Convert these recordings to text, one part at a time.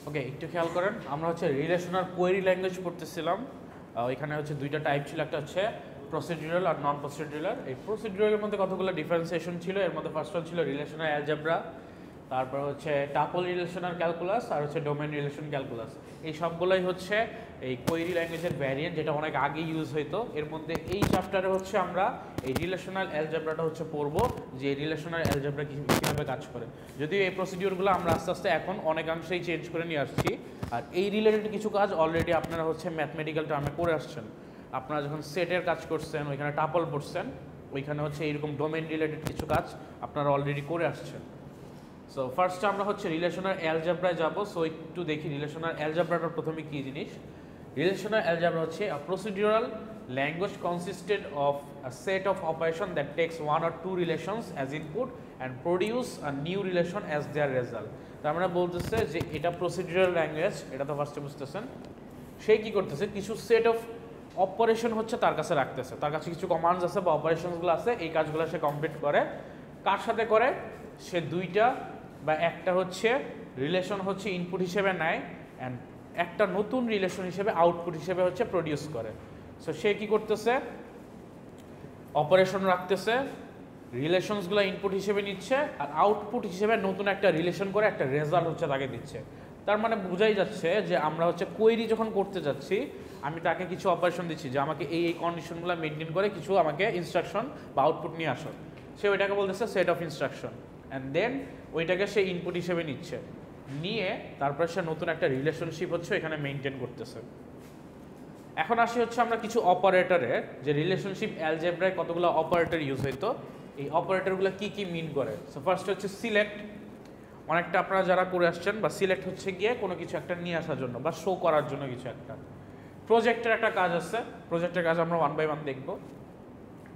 ওকে, একটু খেয়াল করেন, আমরা হচ্ছে রিলেশনাল কোয়েরি ল্যাঙ্গুয়েজ পড়তেছিলাম। এখানে হচ্ছে দুইটা টাইপ ছিল, একটা হচ্ছে প্রসিডিউরাল আর নন প্রসিডিউরাল। এই প্রসিডিউরালের মধ্যে কতগুলো ডিফারেন্সিয়েশন ছিল, এর মধ্যে ফার্স্ট ওয়ান ছিল রিলেশনাল অ্যালজেব্রা, তারপর হচ্ছে টাপল রিলেশনাল ক্যালকুলাস আর হচ্ছে ডোমেন রিলেশন ক্যালকুলাস। এই সবগুলোই হচ্ছে এই কোয়েরি ল্যাঙ্গুয়েজের ভ্যারিয়েন্ট, যেটা অনেক আগে ইউজ হইতো। এর মধ্যে এই চ্যাপ্টারে হচ্ছে আমরা এই রিলেশনাল অ্যালজেব্রাটা হচ্ছে পড়বো, যে রিলেশনাল অ্যালজেব্রা কীভাবে কাজ করে। যদিও এই প্রসিডিউরগুলো আমরা আস্তে আস্তে এখন অনেকাংশেই চেঞ্জ করে নিয়ে আসছি, আর এই রিলেটেড কিছু কাজ অলরেডি আপনারা হচ্ছে ম্যাথমেটিক্যাল টার্মে করে আসছেন। আপনারা যখন সেটের কাজ করছেন, ওইখানে টাপল পড়ছেন, ওইখানে হচ্ছে এইরকম ডোমেন রিলেটেড কিছু কাজ আপনারা অলরেডি করে আসছেন। সো ফার্স্টে আমরা হচ্ছে রিলেশনাল অ্যালজেব্রায় যাব। সো একটু দেখি রিলেশনাল অ্যালজেব্রাটা প্রথমে কী জিনিস। রিলেশনাল অ্যালজেব্রা হচ্ছে a procedural language consisted of a set of operation that takes one or two relations as input and produce a new relation as their result. তার মানে বলতেছে যে এটা প্রসিডিউরাল ল্যাঙ্গুয়েজ, এটা তো ফার্স্টে বুঝতেছেন। সে কী করতেছে, কিছু সেট অফ অপারেশন হচ্ছে তার কাছে রাখতেছে, তার কাছে কিছু কমান্ডস আছে বা অপারেশনসগুলো আছে, এই কাজগুলো সে কমপ্লিট করে। কার সাথে করে? সে দুইটা বা একটা হচ্ছে রিলেশন হচ্ছে ইনপুট হিসেবে নেয়, অ্যান্ড একটা নতুন রিলেশন হিসেবে আউটপুট হিসেবে হচ্ছে প্রডিউস করে। সো সে কি করতেছে, অপারেশন রাখতেছে, রিলেশনসগুলো ইনপুট হিসেবে নিচ্ছে, আর আউটপুট হিসেবে নতুন একটা রিলেশন করে একটা রেজাল্ট হচ্ছে তাকে দিচ্ছে। তার মানে বোঝাই যাচ্ছে যে আমরা হচ্ছে কোয়েরি যখন করতে যাচ্ছি, আমি তাকে কিছু অপারেশন দিচ্ছি যে আমাকে এই এই কন্ডিশনগুলো মেনটেন করে কিছু আমাকে ইনস্ট্রাকশন বা আউটপুট নিয়ে আসো। সে ওইটাকে বলতেছে set of instruction, and then ওইটাকে সে ইনপুট হিসেবে নিচ্ছে, নিয়ে তারপরে সে নতুন একটা রিলেশনশিপ হচ্ছে এখানে মেনটেন করতেছে। এখন আসি হচ্ছে আমরা কিছু অপারেটরে, যে রিলেশনশিপ অ্যালজেব্রায় কতগুলো অপারেটর ইউজ হইতো, এই অপারেটরগুলো কি কি মিন করে। সো ফার্স্ট হচ্ছে সিলেক্ট, অনেকটা আপনারা যারা করে আসছেন, বা সিলেক্ট হচ্ছে গিয়ে কোনো কিছু একটা নিয়ে আসার জন্য বা শো করার জন্য কিছু একটা। প্রজেক্টের একটা কাজ আছে, প্রজেক্টের কাজ আমরা ওয়ান বাই ওয়ান দেখব।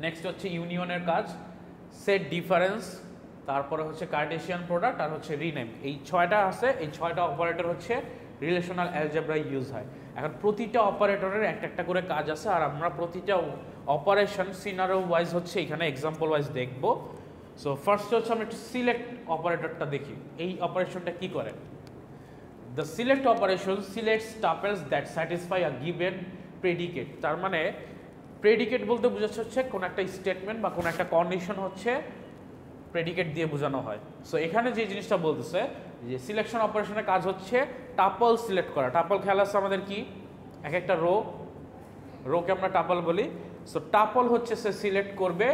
নেক্সট হচ্ছে ইউনিয়নের কাজ, সেট ডিফারেন্স, তারপরে হচ্ছে কার্টেশিয়ান প্রোডাক্ট, আর হচ্ছে রিনেম। এই ছয়টা আছে, এই ছয়টা অপারেটর হচ্ছে রিলেশনাল অ্যালজেব্রায় ইউজ হয়। এখন প্রতিটা অপারেটরের একটা একটা করে কাজ আছে, আর আমরা প্রতিটা অপারেশন সিনারিও ওয়াইজ হচ্ছে এখানে এক্সাম্পল ওয়াইজ দেখব। সো ফার্স্ট হচ্ছে আমরা একটু সিলেক্ট অপারেটরটা দেখি, এই অপারেশনটা কি করে। The select operation selects tuples that satisfy a given predicate. তার মানে প্রেডিকেট বলতে বোঝাচ্ছে হচ্ছে কোনো একটা স্টেটমেন্ট বা কোনো একটা কন্ডিশন হচ্ছে প্রেডিকেট দিয়ে বোঝানো হয়। সো এখানে যে জিনিসটা বলতেছে যে সিলেকশন অপারেশনের কাজ হচ্ছে টাপল সিলেক্ট করা। টাপল খেয়াল আছে আমাদের কি, এক একটা রোকে আমরা টাপল বলি। সো টাপল হচ্ছে সে সিলেক্ট করবে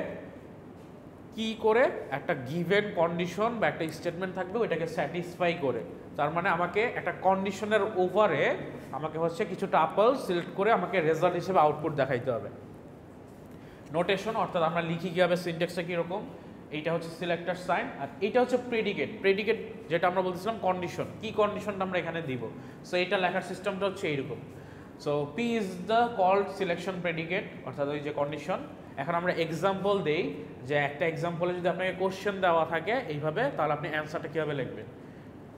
কি করে, একটা গিভেন কন্ডিশন বা একটা স্টেটমেন্ট থাকবে, ওইটাকে স্যাটিসফাই করে। তার মানে আমাকে একটা কন্ডিশনের ওভারে আমাকে হচ্ছে কিছু টাপল সিলেক্ট করে আমাকে রেজাল্ট হিসেবে আউটপুট দেখাইতে হবে। নোটেশন, অর্থাৎ আমরা লিখি কীভাবে, সিনট্যাক্সটা কীরকম, এইটা হচ্ছে সিলেক্টর সাইন, আর এইটা হচ্ছে প্রেডিকেট। প্রেডিকেট যেটা আমরা বলতেছিলাম কন্ডিশন, কি কন্ডিশনটা আমরা এখানে দিব। সো এটা লেখার সিস্টেমটা হচ্ছে এইরকম। So P is the called selection predicate, অর্থাৎ ওই যে কন্ডিশন। এখন আমরা এক্সাম্পল দেই, যে একটা এক্সাম্পলে যদি আপনাকে কোশ্চেন দেওয়া থাকে এইভাবে, তাহলে আপনি অ্যান্সারটা কীভাবে লিখবেন।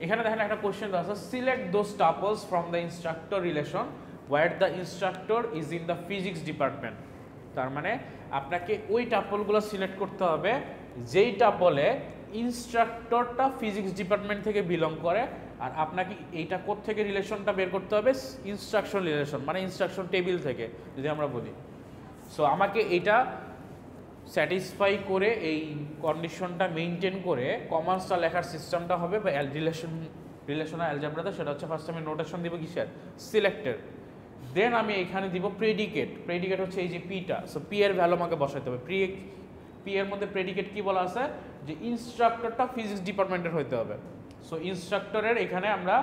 এখানে দেখেন একটা কোশ্চেন দেওয়া আছে, select those tuples from the instructor relation where the instructor is in the physics department. তার মানে আপনাকে ওই টাপলগুলো সিলেক্ট করতে হবে যেই টাপলে ইনস্ট্রাক্টরটা ফিজিক্স ডিপার্টমেন্ট থেকে বিলং করে, আর আপনাকে এইটা কোত্থেকে রিলেশনটা বের করতে হবে, ইনস্ট্রাকশন রিলেশন, মানে ইনস্ট্রাকশন টেবিল থেকে যদি আমরা বলি। সো আমাকে এটা স্যাটিসফাই করে এই কন্ডিশনটা মেনটেন করে কমান্সটা লেখার সিস্টেমটা হবে বা রিলেশনাল অ্যালজেব্রাতে, সেটা হচ্ছে ফার্স্ট আমি নোটেশন দিব কিসের, সিলেক্টের। দেন আমি এখানে দিব প্রেডিকেট। প্রেডিকেট হচ্ছে এই যে পিটা। সো পি এর ভ্যালু আমাকে বসাইতে হবে। পি এর মধ্যে প্রেডিকেট কি বলা আছে, যে ইনস্ট্রাক্টরটা ফিজিক্স ডিপার্টমেন্টের হইতে হবে। সো ইনস্ট্রাক্টরের এখানে আমরা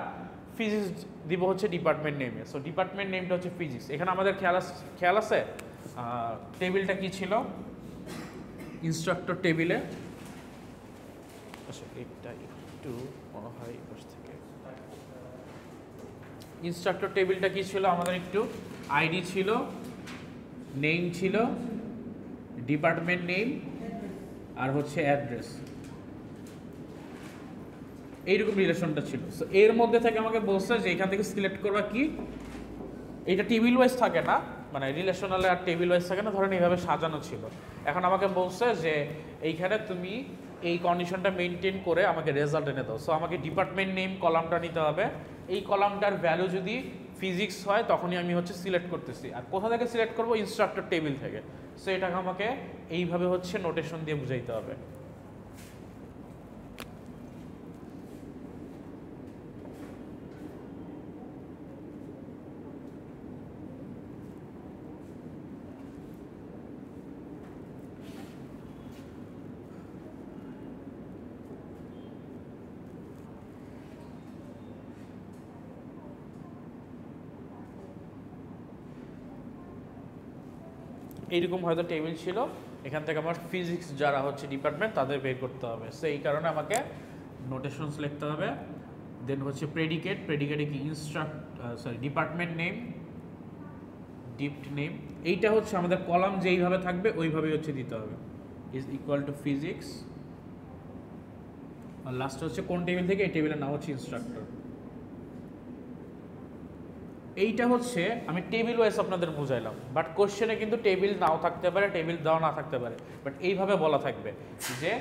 ফিজিক্স দিব হচ্ছে ডিপার্টমেন্ট নেমে। সো ডিপার্টমেন্ট নেমটা হচ্ছে ফিজিক্স। এখানে আমাদের খেয়াল আছে টেবিলটা কি ছিল, ইনস্ট্রাক্টর টেবিলে, আচ্ছা এটা একটু মনে হয় বসে থেকে, ইনস্ট্রাক্টর টেবিলটা কি ছিল আমাদের, একটু আইডি ছিল, নেম ছিল, ডিপার্টমেন্ট নেম, আর হচ্ছে অ্যাড্রেস, এইরকম রিলেশনটা ছিল। সো এর মধ্যে থেকে আমাকে বলছে যে এখান থেকে সিলেক্ট করবা কি, এটা টেবিল ওয়াইজ থাকে না, মানে রিলেশনালে আর টেবিল ওয়াইজ থাকে না, ধরেন এইভাবে সাজানো ছিল। এখন আমাকে বলছে যে এইখানে তুমি এই কন্ডিশনটা মেনটেন করে আমাকে রেজাল্ট এনে দাও। সো আমাকে ডিপার্টমেন্ট নেম কলামটা নিতে হবে, এই কলামটার ভ্যালু যদি ফিজিক্স হয় তখনই আমি হচ্ছে সিলেক্ট করতেছি। আর কোথা থেকে সিলেক্ট করব? ইনস্ট্রাক্টর টেবিল থেকে। সো এটাকে আমাকে এইভাবে হচ্ছে নোটেশন দিয়ে বুঝাইতে হবে। এইরকম হয়তো টেবিল ছিল, এখান থেকে আমার ফিজিক্স যারা হচ্ছে ডিপার্টমেন্ট তাদের বের করতে হবে। সো এই কারণে আমাকে নোটেশনস লিখতে হবে। দেন হচ্ছে প্রেডিকেট, প্রেডিকেটে কি ডিপার্টমেন্ট নেম, ডিপ্ট নেম, এইটা হচ্ছে আমাদের কলাম যেইভাবে থাকবে ওইভাবেই হচ্ছে দিতে হবে, ইজ ইকুয়াল টু ফিজিক্স। আর লাস্ট হচ্ছে কোন টেবিল থেকে, এই টেবিলের নাম হচ্ছে ইনস্ট্রাক্টর। এইটা হচ্ছে আমি টেবিল ওয়াইজ আপনাদের বুঝাইলাম, বাট কোশ্চেনে কিন্তু টেবিল নাও থাকতে পারে, টেবিল দাও না থাকতে পারে, বাট এইভাবে বলা থাকবে যে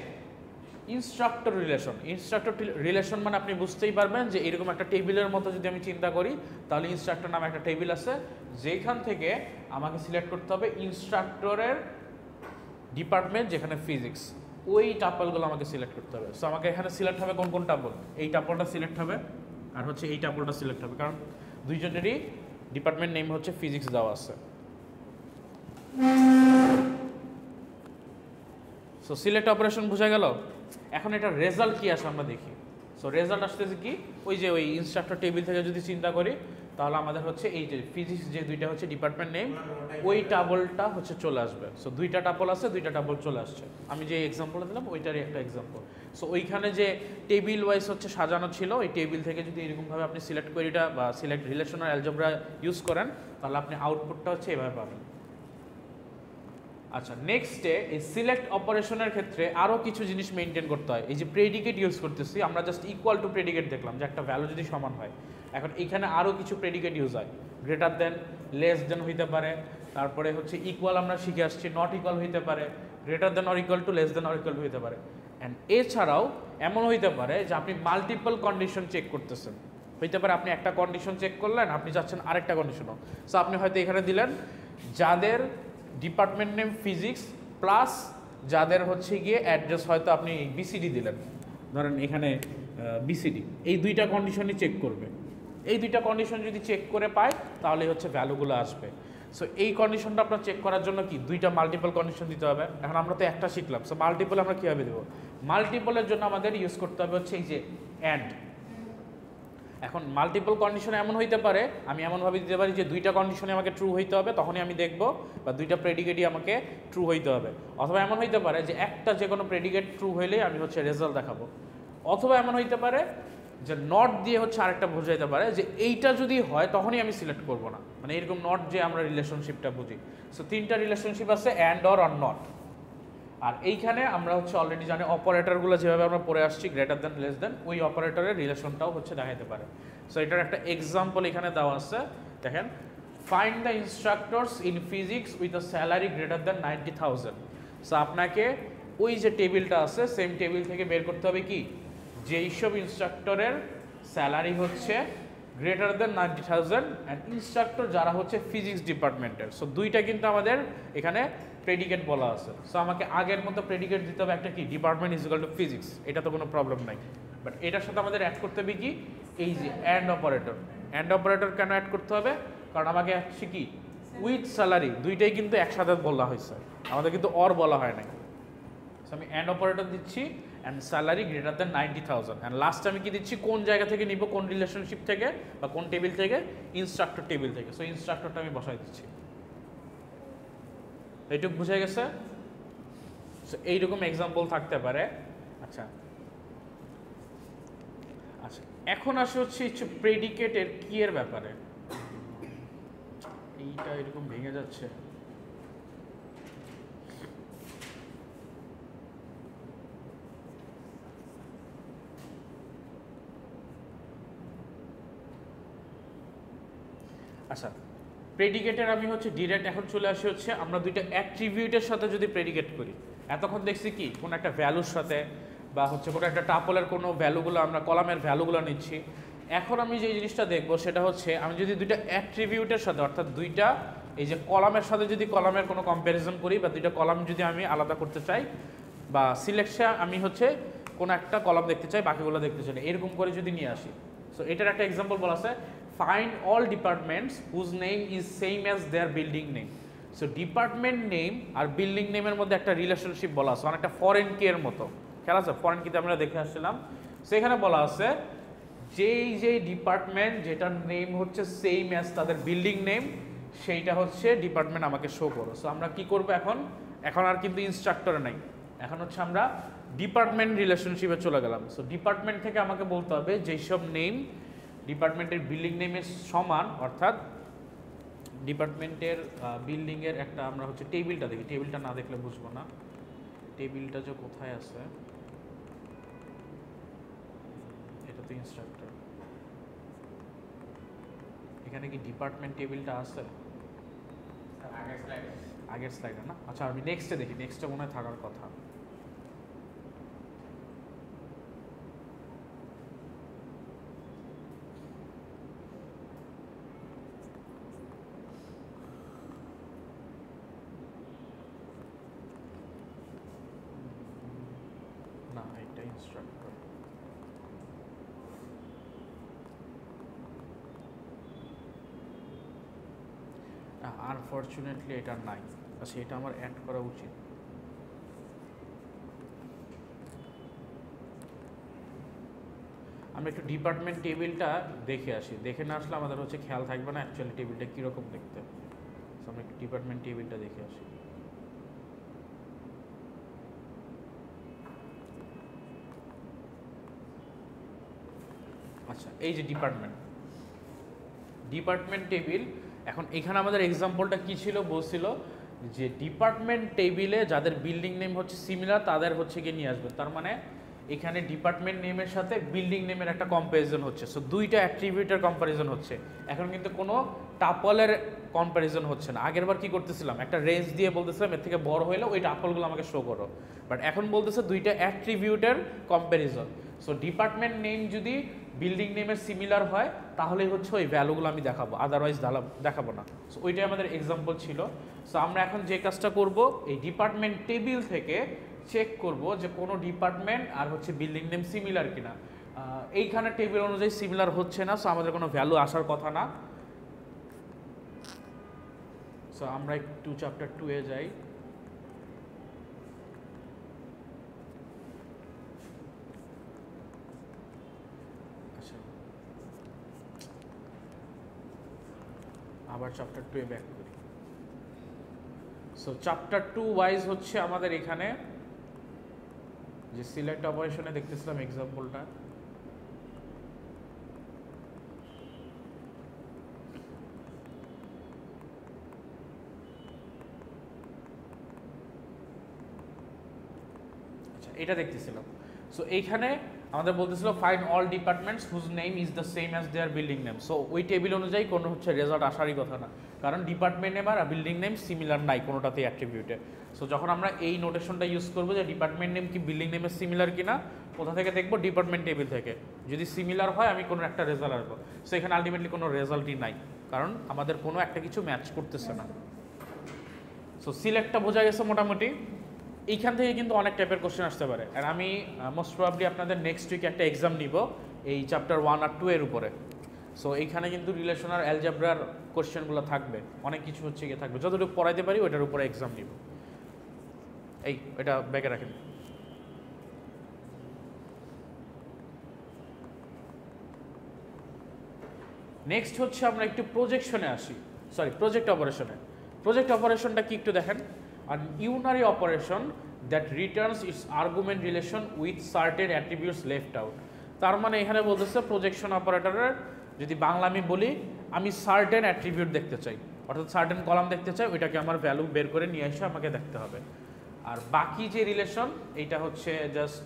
ইনস্ট্রাক্টর রিলেশন। ইনস্ট্রাক্টর রিলেশন মানে আপনি বুঝতেই পারবেন যে এরকম একটা টেবিলের মতো যদি আমি চিন্তা করি, তাহলে ইনস্ট্রাক্টর নামে একটা টেবিল আছে, যেখান থেকে আমাকে সিলেক্ট করতে হবে ইনস্ট্রাক্টরের ডিপার্টমেন্ট যেখানে ফিজিক্স, ওই টাপলগুলো আমাকে সিলেক্ট করতে হবে। সো আমাকে এখানে সিলেক্ট হবে কোন কোন টাপল, এই টাপলটা সিলেক্ট হবে আর হচ্ছে এই টাপলটা সিলেক্ট হবে, কারণ দুইজনেরই ডিপার্টমেন্ট নেম হচ্ছে ফিজিক্স দেওয়া আছে। সো সিলেক্ট অপারেশন বোঝা গেল। এখন এটা রেজাল্ট কি আসে আমরা দেখি। সো রেজাল্ট আসতেছে কি, ওই যে ওই ইনস্ট্রাক্টর টেবিল থেকে যদি চিন্তা করি, তাহলে আমাদের হচ্ছে এই যে ফিজিক্স যে দুইটা হচ্ছে ডিপার্টমেন্ট নেম, ওই টাবলটা হচ্ছে চলে আসবে। সো দুইটা টাবল আছে, দুইটা টাবল চলে আসছে। আমি যে এক্সাম্পলটা দিলাম ওইটারই একটা এক্সাম্পল। সো ওইখানে যে টেবিল ওয়াইজ হচ্ছে সাজানো ছিল, ওই টেবিল থেকে যদি এরকমভাবে আপনি সিলেক্ট কোয়েরিটা বা সিলেক্ট রিলেশনাল অ্যালজেব্রা ইউজ করেন, তাহলে আপনি আউটপুটটা হচ্ছে এভাবে পাবেন। আচ্ছা, নেক্সটে এই সিলেক্ট অপারেশনের ক্ষেত্রে আরও কিছু জিনিস মেনটেন করতে হয়। এই যে প্রেডিকেট ইউজ করতেছি আমরা, জাস্ট ইকুয়াল টু প্রেডিকেট দেখলাম যে একটা ভ্যালু যদি সমান হয়। এখন এখানে আরও কিছু প্রেডিকেট ইউজ হয়, গ্রেটার দেন, লেস দেন হইতে পারে, তারপরে হচ্ছে ইকুয়াল আমরা শিখে আসছি, নট ইকুয়াল হইতে পারে, greater than or equal to, less than or equal to হইতে পারে। অ্যান্ড এছাড়াও এমন হইতে পারে যে আপনি মাল্টিপল কন্ডিশন চেক করতেছেন। হইতে পারে আপনি একটা কন্ডিশন চেক করলেন, আপনি চাচ্ছেন আরেকটা কন্ডিশনও। সো আপনি হয়তো এখানে দিলেন যাদের ডিপার্টমেন্ট নেম ফিজিক্স প্লাস যাদের হচ্ছে গিয়ে অ্যাড্রেস হয়তো আপনি বিসিডি দিলেন, ধরেন এখানে বিসিডি, এই দুইটা কন্ডিশনই চেক করবে। এই দুইটা কন্ডিশন যদি চেক করে পায় তাহলে হচ্ছে ভ্যালুগুলো আসবে। সো এই কন্ডিশনটা আপনার চেক করার জন্য কি দুইটা মাল্টিপল কন্ডিশন দিতে হবে। এখন আমরা তো একটা শিখলাম, সো মাল্টিপল আমরা কীভাবে দেবো? মাল্টিপলের জন্য আমাদের ইউজ করতে হবে হচ্ছে এই যে অ্যান্ড। এখন মাল্টিপল কন্ডিশন এমন হইতে পারে, আমি এমনভাবে দিতে পারি যে দুইটা কন্ডিশনে আমাকে ট্রু হইতে হবে, তখনই আমি দেখব, বা দুইটা প্রেডিকেটই আমাকে ট্রু হইতে হবে। অথবা এমন হইতে পারে যে একটা যে কোনো প্রেডিকেট ট্রু হইলে আমি হচ্ছে রেজাল্ট দেখাবো। অথবা এমন হইতে পারে যে নট দিয়ে হচ্ছে আরেকটা বোঝাইতে পারে যে এইটা যদি হয় তখনই আমি সিলেক্ট করব না, মানে এরকম নট যে আমরা রিলেশনশিপটা বুঝি। সো তিনটা রিলেশনশিপ আছে, অ্যান্ড, অর, অর নট। আর এইখানে আমরা হচ্ছে অলরেডি জানি অপারেটরগুলো যেভাবে আমরা পড়ে আসছি, গ্রেটার দেন, লেস দেন, ওই অপারেটরের রিলেশনটাও হচ্ছে দেখাতে পারে। সো এটার একটা এক্সাম্পল এখানে দেওয়া আছে, দেখেন, find the instructors in physics with a salary greater than 90,000। So আপনাকে ওই যে টেবিলটা আছে সেম টেবিল থেকে বের করতে হবে কি, যেই সব ইনস্ট্রাক্টরের স্যালারি হচ্ছে গ্রেটার দেন 90,000 অ্যান্ড ইনস্ট্রাক্টর যারা হচ্ছে ফিজিক্স ডিপার্টমেন্টের। সো দুইটা কিন্তু আমাদের এখানে প্রেডিকেট বলা আছে। সো আমাকে আগের মতো প্রেডিকেট দিতে হবে একটা কি, department is equal to physics, এটা তো কোনো প্রবলেম নাই। বাট এটার সাথে আমাদের অ্যাড করতে হবে কি, এই যে অ্যান্ড অপারেটর। অ্যান্ড অপারেটর কেন অ্যাড করতে হবে? কারণ আমাকে আসছে কি উইথ স্যালারি, দুইটাই কিন্তু একসাথে বলা হয়েছে, আমাদের কিন্তু অর বলা হয় নাই। সো আমি অ্যান্ড অপারেটর দিচ্ছি and salary greater than 90,000 and last আমি কি দিচ্ছি, কোন জায়গা থেকে নিব, কোন রিলেশনশিপ থেকে বা কোন টেবিল থেকে, ইনস্ট্রাক্টর টেবিল থেকে। সো ইনস্ট্রাক্টরটা আমি বসাই দিচ্ছি। এইটুকু বুঝে গেছে? সো এইরকম এক্সাম্পল থাকতে পারে। আচ্ছা আচ্ছা, এখন আসে হচ্ছে প্রেডিকেটের কি এর ব্যাপারে। এইটা এরকম ভেঙে যাচ্ছে। আচ্ছা, প্রেডিকেটের আমি হচ্ছে ডিরেক্ট এখন চলে আসি হচ্ছে আমরা দুইটা অ্যাট্রিবিউটের সাথে যদি প্রেডিকেট করি। এতক্ষণ দেখছি কি কোনো একটা ভ্যালুর সাথে বা হচ্ছে কোনো একটা টাপলের কোনো ভ্যালুগুলো আমরা কলামের ভ্যালুগুলো নিচ্ছি, এখন আমি যে জিনিসটা দেখবো সেটা হচ্ছে আমি যদি দুইটা অ্যাট্রিবিউটের সাথে অর্থাৎ দুইটা এই যে কলামের সাথে যদি কলামের কোনো কম্প্যারিজন করি বা দুইটা কলাম যদি আমি আলাদা করতে চাই বা সিলেকশন আমি হচ্ছে কোনো একটা কলাম দেখতে চাই বাকিগুলো দেখতে চাই এরকম করে যদি নিয়ে আসি। সো এটার একটা এক্সাম্পল বলা আছে, find all departments whose name is same as their building name. So department name আর বিল্ডিং নেমের মধ্যে একটা রিলেশনশিপ বলা আছে, অনেকটা ফরেন কি এর মতো। খেয়াল আছে, ফরেন কিতে আমরা দেখে আসছিলাম। সেখানে বলা আছে যেই ডিপার্টমেন্ট যেটার নেম হচ্ছে সেম অ্যাজ তাদের বিল্ডিং নেম, সেইটা হচ্ছে ডিপার্টমেন্ট আমাকে শো করো। সো আমরা কি করব এখন আর কিন্তু ইনস্ট্রাক্টরে নাই, এখন হচ্ছে আমরা ডিপার্টমেন্ট রিলেশনশিপে চলে গেলাম। সো ডিপার্টমেন্ট থেকে আমাকে বলতে হবে যেই সব নেম ডিপার্টমেন্টের বিল্ডিং নেমের সমান, অর্থাৎ ডিপার্টমেন্টের বিল্ডিংয়ের একটা আমরা হচ্ছে টেবিলটা দেখি, টেবিলটা না দেখলে বুঝবো না টেবিলটা যে কোথায় আছে। এটা তো ইনস্ট্রাক্টর, এখানে কি ডিপার্টমেন্ট টেবিলটা আছে? আগের স্লাইডে না? আচ্ছা আমি নেক্সটে দেখি, নেক্সটে মনে হয় থাকার কথা। না এটা ইনস্ট্রাক্টর, আনফরচুনেটলি এটা নাই। আচ্ছা এটা আমার অ্যাড করা উচিত। আমরা একটু ডিপার্টমেন্ট টেবিলটা দেখে আসি, দেখে না আসলে আমাদের হচ্ছে খেয়াল থাকবে না অ্যাকচুয়ালি টেবিলটা কীরকম দেখতে। আমরা একটু ডিপার্টমেন্ট টেবিলটা দেখে আসি। আচ্ছা এই যে ডিপার্টমেন্ট টেবিল। এখন এখানে আমাদের এক্সাম্পলটা কি ছিল, বলছিল যে ডিপার্টমেন্ট টেবিলে যাদের বিল্ডিং নেম হচ্ছে সিমিলার তাদের হচ্ছে গিয়ে নিয়ে আসবে। তার মানে এখানে ডিপার্টমেন্ট নেমের সাথে বিল্ডিং নেমের একটা কম্প্যারিজন হচ্ছে। সো দুইটা অ্যাট্রিবিউটের কম্প্যারিজন হচ্ছে, এখন কিন্তু কোনো টাপলের কম্প্যারিজন হচ্ছে না। আগের বার কি করতেছিলাম, একটা রেঞ্জ দিয়ে বলতেছিলাম এর থেকে বড় হইলে ওই টাপলগুলো আমাকে শো করো, বাট এখন বলতেছে দুইটা অ্যাট্রিবিউটের কম্প্যারিজন। সো ডিপার্টমেন্ট নেম যদি বিল্ডিং নেমের সিমিলার হয় তাহলেই হচ্ছে ওই ভ্যালুগুলো আমি দেখাবো, আদারওয়াইজ দেখাবো না। সো ওইটাই আমাদের এক্সাম্পল ছিল। সো আমরা এখন যে কাজটা করব, এই ডিপার্টমেন্ট টেবিল থেকে চেক করব যে কোনো ডিপার্টমেন্ট আর হচ্ছে বিল্ডিং নেম সিমিলার কিনা। এইখানে টেবিল অনুযায়ী সিমিলার হচ্ছে না, সো আমাদের কোনো ভ্যালু আসার কথা না। সো আমরা একটু চ্যাপ্টার 2 এ যাই। আচ্ছা আবার চ্যাপ্টার 2 এ ব্যাক করি। সো চ্যাপ্টার 2 ওয়াইজ হচ্ছে আমাদের এখানে যে সিলেক্ট অপারেশনে দেখতেছিলাম এক্সাম্পলটা, আচ্ছা এটা দেখতেছিলাম। সো এইখানে আমাদের বলতেছিল find all departments whose name is the same as their building name. So ওই টেবিল অনুযায়ী কোনো হচ্ছে রেজাল্ট আসারই কথা না, কারণ ডিপার্টমেন্ট নেম আর বিল্ডিং নেম সিমিলার নাই কোনোটাতেই অ্যাট্রিবিউটে। সো যখন আমরা এই নোটেশনটা ইউজ করবো যে ডিপার্টমেন্ট নেম কি বিল্ডিং নেমের সিমিলার কিনা, কোথা থেকে দেখবো, ডিপার্টমেন্ট টেবিল থেকে। যদি সিমিলার হয় আমি কোনো একটা রেজাল্ট আসবো। সো এখানে আলটিমেটলি কোনো রেজাল্টই নাই, কারণ আমাদের কোনো একটা কিছু ম্যাচ করতেছে না। সো সিলেক্টটা বোঝা গেছে মোটামুটি। এইখান থেকে কিন্তু অনেক টাইপের কোশ্চেন আসতে পারে, আর আমি মোস্ট প্রবাবলি আপনাদের নেক্সট উইক একটা এক্সাম নিব এই চ্যাপ্টার 1 আর 2 এর উপরে। সো এইখানে কিন্তু রিলেশন আর অ্যালজেব্রার কোশ্চেনগুলো থাকবে, অনেক কিছু হচ্ছে গিয়ে থাকবে, যতটুকু পড়াইতে পারি ওইটার উপরে এক্সাম নিব। এটা ব্যাগে রাখেন। নেক্সট হচ্ছে আমরা একটু প্রজেকশনে আসি, প্রজেক্ট অপারেশনে। প্রজেক্ট অপারেশনটা কি একটু দেখেন। an unary operation that returns its argument relation with certain attributes left out। তার মানে এখানে বলতেছে প্রজেকশন অপারেটরের যদি বাংলা আমি বলি, আমি সার্টেন অ্যাট্রিবিউট দেখতে চাই, অর্থাৎ সার্টেন কলাম দেখতে চাই, ওইটাকে আমার ভ্যালু বের করে নিয়ে এসে আমাকে দেখতে হবে। আর বাকি যে রিলেশন এইটা হচ্ছে জাস্ট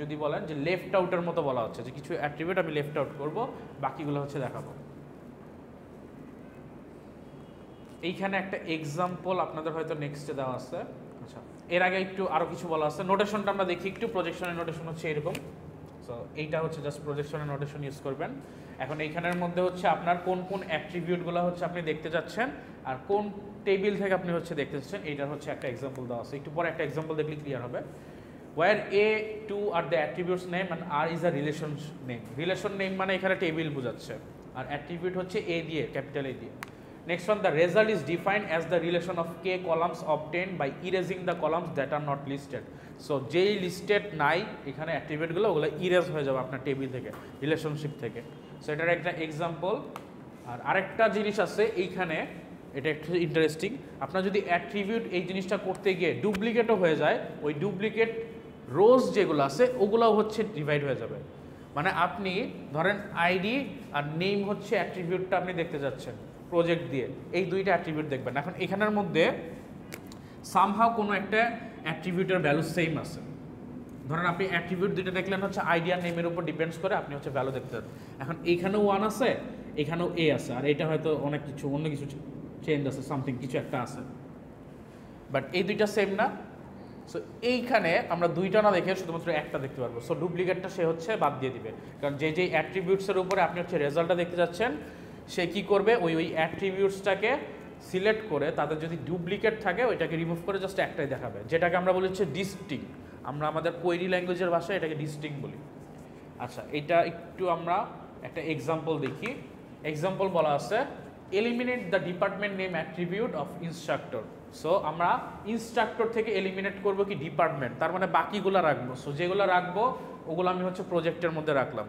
যদি বলেন যে লেফট আউটের মতো বলা হচ্ছে, যে কিছু অ্যাট্রিবিউট আমি লেফট আউট করবো, বাকিগুলো হচ্ছে দেখাবো। এইখানে একটা এক্সাম্পল আপনাদের হয়তো নেক্সটে দেওয়া আছে। আচ্ছা এর আগে একটু আরও কিছু বলা আছে, নোটেশনটা আমরা দেখি একটু। প্রজেকশনের নোটেশন হচ্ছে এরকম। সো এইটা হচ্ছে জাস্ট প্রজেকশনের নোটেশন ইউজ করবেন। এখন এইখানের মধ্যে হচ্ছে আপনার কোন কোন অ্যাট্রিবিউটগুলো হচ্ছে আপনি দেখতে যাচ্ছেন আর কোন টেবিল থেকে আপনি হচ্ছে দেখতে চাচ্ছেন, এইটার হচ্ছে একটা এক্সাম্পল দেওয়া আছে। একটু পরে একটা এক্সাম্পল দেখলে ক্লিয়ার হবে। where A2 are the attributes name and R is a relation name. Relation name মানে এখানে টেবিল বোঝাচ্ছে, আর অ্যাট্রিবিউট হচ্ছে A দিয়ে, ক্যাপিটাল A দিয়ে। Next one, the result is defined as the relation of K columns obtained by erasing the columns that are not listed. So যেই listed নাই এখানে অ্যাট্রিবিউটগুলো, ওগুলো ইরেজ হয়ে যাবে আপনার টেবিল থেকে, রিলেশনশিপ থেকে। সো এটার একটা এক্সাম্পল। আর আরেকটা জিনিস আছে এইখানে, এটা একটু ইন্টারেস্টিং। আপনার যদি অ্যাট্রিবিউট এই জিনিসটা করতে গিয়ে ডুপ্লিকেটও হয়ে যায়, ওই ডুপ্লিকেট রোজ যেগুলো আছে ওগুলোও হচ্ছে ডিভাইড হয়ে যাবে। মানে আপনি ধরেন আইডি আর নেম হচ্ছে অ্যাট্রিবিউটটা আপনি দেখতে যাচ্ছেন প্রজেক্ট দিয়ে, এই দুইটা অ্যাট্রিবিউট দেখবেন। এখন এখানের মধ্যে সামহাও কোনো একটা অ্যাট্রিবিউটের ভ্যালু সেম আছে। ধরেন আপনি অ্যাট্রিবিউট দুইটা দেখলেন হচ্ছে আইডি আর নেমের উপর ডিপেন্ডস করে আপনি হচ্ছে ভ্যালু দেখতে যাচ্ছেন। এখন এইখানেও 1 আছে, এখানেও এ আছে, আর এটা হয়তো অনেক কিছু অন্য কিছু চেঞ্জ আছে, সামথিং কিছু একটা আছে, বাট এই দুইটা সেম না। সো এইখানে আমরা দুইটা না দেখে শুধুমাত্র একটা দেখতে পারবো। সো ডুপ্লিকেটটা সে হচ্ছে বাদ দিয়ে দিবে, কারণ যে যে অ্যাট্রিবিউটসের উপরে আপনি হচ্ছে রেজাল্টটা দেখতে যাচ্ছেন, সে কি করবে, ওই অ্যাট্রিবিউটসটাকে সিলেক্ট করে তাদের যদি ডুপ্লিকেট থাকে ওইটাকে রিমুভ করে জাস্ট একটাই দেখাবে, যেটাকে আমরা বলি হচ্ছে ডিস্টিংক্ট। আমরা আমাদের কোয়েরি ল্যাঙ্গুয়েজের ভাষায় এটাকে ডিস্টিংক্ট বলি। আচ্ছা, এটা একটু আমরা একটা এক্সাম্পল দেখি। এক্সাম্পল বলা আছে, eliminate the department name attribute of instructor. So আমরা ইনস্ট্রাক্টর থেকে এলিমিনেট করব কি ডিপার্টমেন্ট, তার মানে বাকিগুলো রাখবো। সো যেগুলো রাখবো ওগুলো আমি হচ্ছে প্রজেক্টের মধ্যে রাখলাম,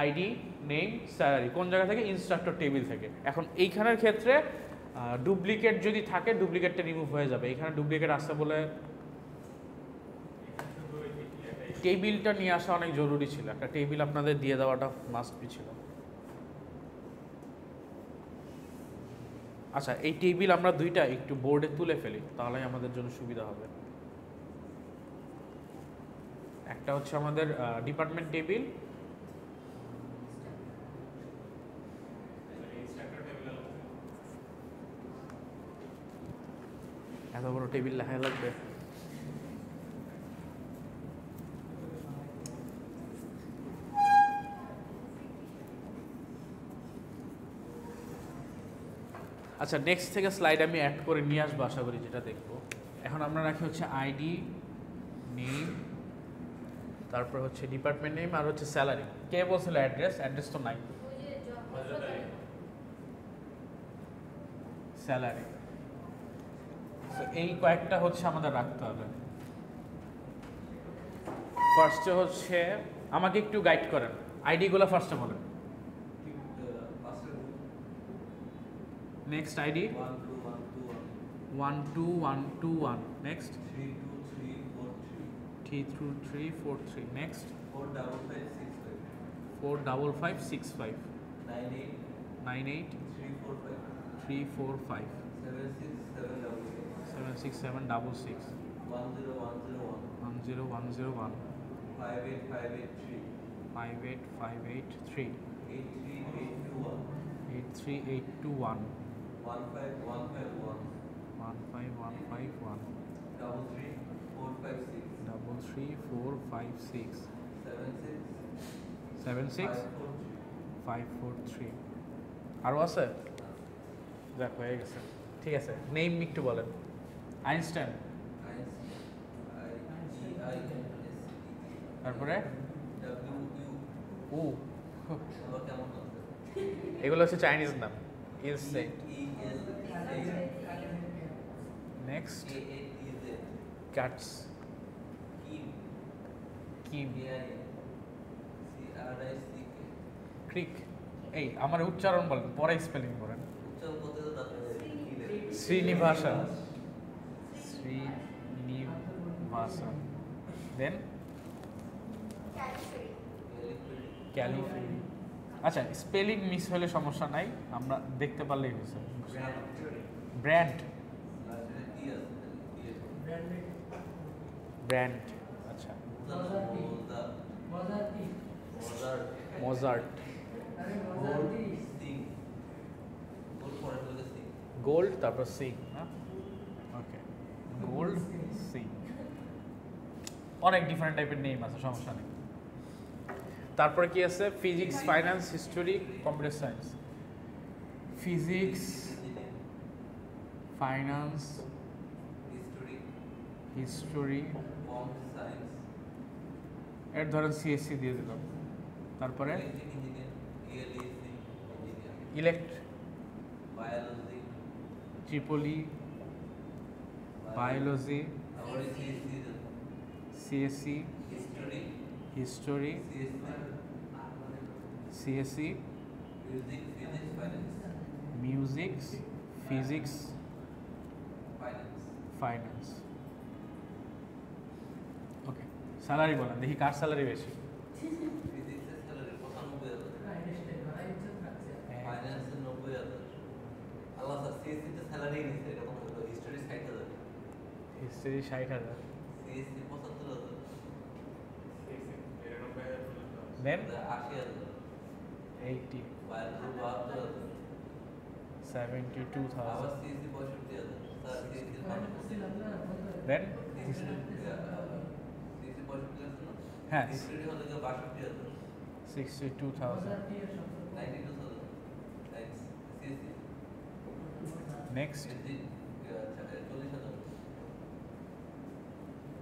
আইডি, নেম, স্যালারি। কোন জায়গা থেকে? ইনস্ট্রাক্টর টেবিল থেকে। এখন এইখানের ক্ষেত্রে ডুপ্লিকেট যদি থাকে ডুপ্লিকেটটা রিমুভ হয়ে যাবে। এখানে ডুপ্লিকেট আসছে বলে টেবিলটা নিয়ে আসা অনেক জরুরি ছিল, একটা টেবিল আপনাদের দিয়ে দেওয়াটা মাস্ট বি ছিল। আচ্ছা, এই টেবিল আমরা দুইটা একটু বোর্ডে তুলে ফেলি, তাহলে আমাদের জন্য সুবিধা হবে। একটা হচ্ছে আমাদের ডিপার্টমেন্ট টেবিল, এত বড় টেবিল লেখা লাগবে। আচ্ছা, নেক্সট থেকে স্লাইড আমি অ্যাড করে নিয়ে আসবো আশা করি, যেটা দেখবো। এখন আমরা রাখি হচ্ছে আইডি, নেম, তারপর হচ্ছে ডিপার্টমেন্ট নেম, আর হচ্ছে স্যালারি। কে বলছিল অ্যাড্রেস? অ্যাড্রেস তো নাই। স্যালারি। তো এই কয়েকটা হচ্ছে আমাদের রাখতে হবে। ফার্স্টে হচ্ছে আমাকে একটু গাইড করেন, আইডিগুলো ফার্স্টে বলেন। Next ID 12121, next 32343, next 45565, 98345345, 76766, 10101, 58583, 83821, 15151, 33456, 76543। আরও আছে? যাক, হয়ে গেছে। ঠিক আছে, নেম একটু বলেন। আইনস্টাইন, তারপরে ও, এগুলো হচ্ছে চাইনিজ নাম। Einstein. Next Katz, Kim, Crick. এই আমার উচ্চারণ বলেন, পরে স্পেলিং বলেন। শ্রীনিবাসন, শ্রীনিবাসন। দেন ক্যালিফেরি। আচ্ছা, স্পেলিং মিস হলে সমস্যা নাই, আমরা দেখতে পারলেই হয়েছে। Brand, brand. আচ্ছা, মোজার্ট, গোল্ড, তারপর সিং। হ্যাঁ, ওকে, গোল্ড, সিং। অনেক ডিফারেন্ট টাইপের নেম আছে, সমস্যা নেই। তারপরে কি আছে physics finance history computer science physics finance history এর ধরেন সিএসসি দিয়ে দিলাম তারপরে elect triple E biology CSC history CSC music physics finance okay salary বলেন দেখি কার স্যালারি বেশি হিস্ট্রি 60,000 দেন 80 72,000 দেন হ্যাঁ 62,000 নেক্সট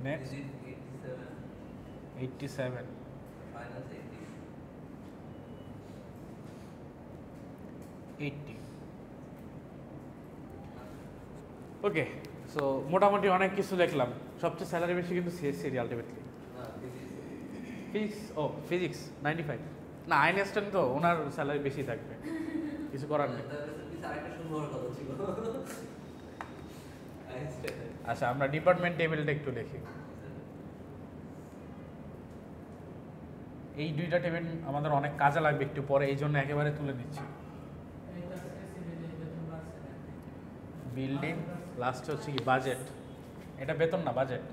নেক্সট 87 80 ওকে সো মোটামুটি অনেক কিছু লিখলাম সবচেয়ে স্যালারি বেশি কিন্তু সিএসসি আলটিমেটলি ফিজিক্স ফিজিক্স 95 না আইনস্টাইন তো ওনার স্যালারি বেশি থাকবে কিছু করার নেই আচ্ছা আমরা ডিপার্টমেন্ট টেবিলটা একটু দেখি এই দুইটা টেবিল আমাদের অনেক কাজে লাগবে একটু পরে এই জন্য একেবারে তুলে নিচ্ছি বিল্ডিং লাস্ট হচ্ছে কি বাজেট এটা বেতন না বাজেট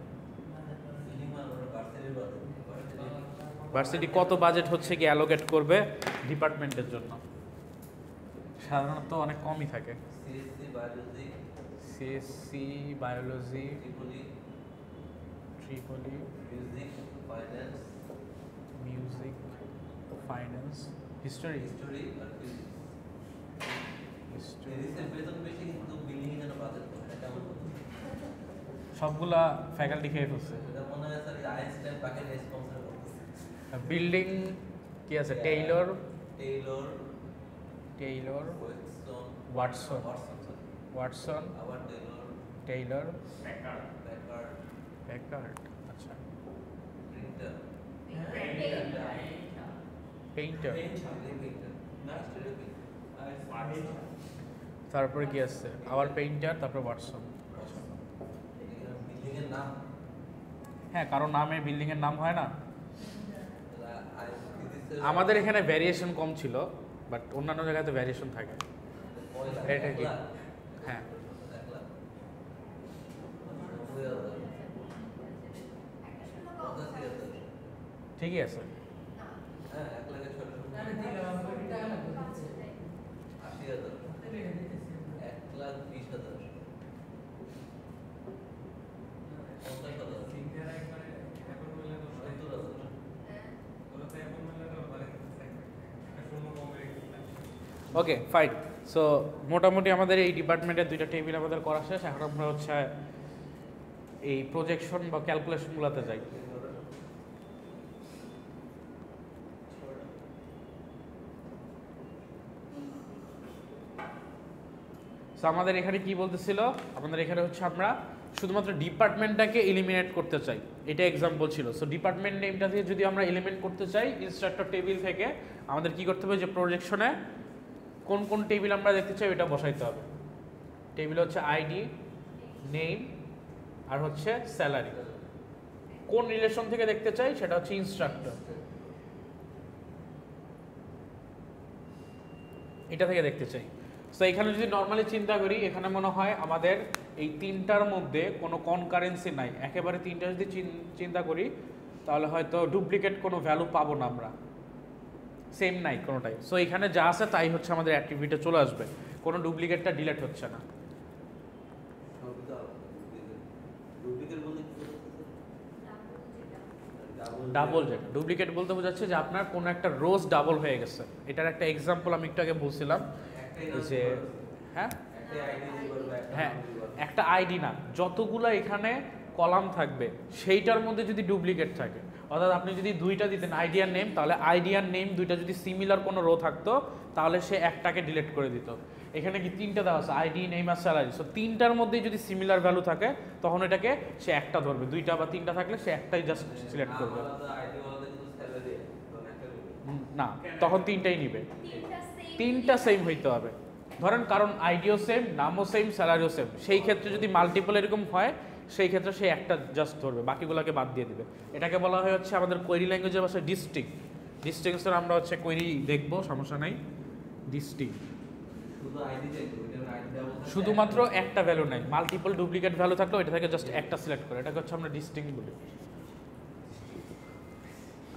ভার্সিটি কত বাজেট হচ্ছে কি অ্যালোকেট করবে ডিপার্টমেন্টের জন্য সাধারণত অনেক কমই থাকে CSC biology Tripoli music finance history সবগুলা ফ্যাকাল্টি খেয়ে ফেলছে বিল্ডিং কি আছে টেইলর ওয়াটসন টেইলর প্যাকার্ড আচ্ছা পেইন্টার তারপরে কি আছে আবার পেইন্টার তারপরে ওয়াটসন হ্যাঁ কারণ নামে বিল্ডিং এর নাম হয় না আমাদের এখানে ভ্যারিয়েশন কম ছিল বাট অন্যান্য জায়গাতে ভ্যারিয়েশন থাকে এটা কি হ্যাঁ ঠিকই আছে ওকে ফাইন সো মোটামুটি আমাদের এই ডিপার্টমেন্টের দুইটা টেবিল আমাদের করা শেষ এখন আমরা হচ্ছে এই প্রজেকশন বা ক্যালকুলেশনগুলোতে যাই সো আমাদের এখানে কি বলতেছিল আমাদের এখানে হচ্ছে আমরা শুধুমাত্র ডিপার্টমেন্টটাকে এলিমিনেট করতে চাই এটা এক্সাম্পল ছিল সো ডিপার্টমেন্ট নেমটা দিয়ে যদি আমরা এলিমিনেট করতে চাই ইনস্ট্রাক্টর টেবিল থেকে আমাদের কি করতে হবে যে প্রজেকশনে কোন কোন টেবিল আমরা দেখতে চাই এটা বসাইতে হবে টেবিল হচ্ছে আইডি নেম আর হচ্ছে স্যালারি কোন রিলেশন থেকে দেখতে চাই সেটা হচ্ছে ইনস্ট্রাক্টর এটা থেকে দেখতে চাই সো এখানে যদি নর্মালি চিন্তা করি এখানে মনে হয় আমাদের এই তিনটার মধ্যে কোনো কনকারেন্সি নাই একেবারে তিনটা যদি চিন্তা করি তাহলে হয়তো ডুপ্লিকেট কোনো ভ্যালু পাবো না আমরা সেম নাই কোনোটাই সো এখানে যা আছে তাই হচ্ছে আমাদের অ্যাক্টিভিটি চলে আসবে কোনো ডুপ্লিকেটটা ডিলিট হচ্ছে না ডাবল যেটা ডুপ্লিকেট বলতে বোঝাচ্ছে যে আপনার কোনো একটা রোজ ডাবল হয়ে গেছে। এটার একটা এক্সাম্পল আমি একটু আগে বলছিলাম যে হ্যাঁ হ্যাঁ একটা আইডি না, যতগুলো এখানে কলাম থাকবে সেইটার মধ্যে যদি ডুপ্লিকেট থাকে, অর্থাৎ আপনি যদি দুইটা দিতেন আইডিয়ার নেম, তাহলে আইডিয়ার নেম দুইটা যদি সিমিলার কোনো রো থাকতো তাহলে সে একটাকে ডিলিট করে দিত। এখানে কি তিনটা দেওয়া আছে, আইডি, নেম আর স্যালারি, সো তিনটার মধ্যেই যদি সিমিলার ভ্যালু থাকে তখন এটাকে সে একটা ধরবে, দুইটা বা তিনটা থাকলে সে একটাই জাস্ট সিলেক্ট করবে। না, তখন তিনটাই নিবে, তিনটা সেম হইতে হবে। ধরেন কারণ আইডিও সেম, নামও সেম, স্যালারিও সেম, সেই ক্ষেত্রে যদি মাল্টিপল এরকম হয় সেই ক্ষেত্রে সে একটা জাস্ট ধরবে, বাকিগুলোকে বাদ দিয়ে দিবে। এটাকে বলা হয় হচ্ছে আমাদের কোয়েরি ল্যাঙ্গুয়েজের ভাষায় ডিস্টিংক্ট। ডিস্টিংকশন আমরা হচ্ছে কোয়েরি দেখবো, সমস্যা নাই। ডিস্টিংক্ট শুধুমাত্র একটা ভ্যালু নাই, মাল্টিপল ডুপ্লিকেট ভ্যালু থাকলেও এটা থেকে জাস্ট একটা সিলেক্ট করে, এটাকে হচ্ছে আমরা ডিস্টিংক্ট বলি।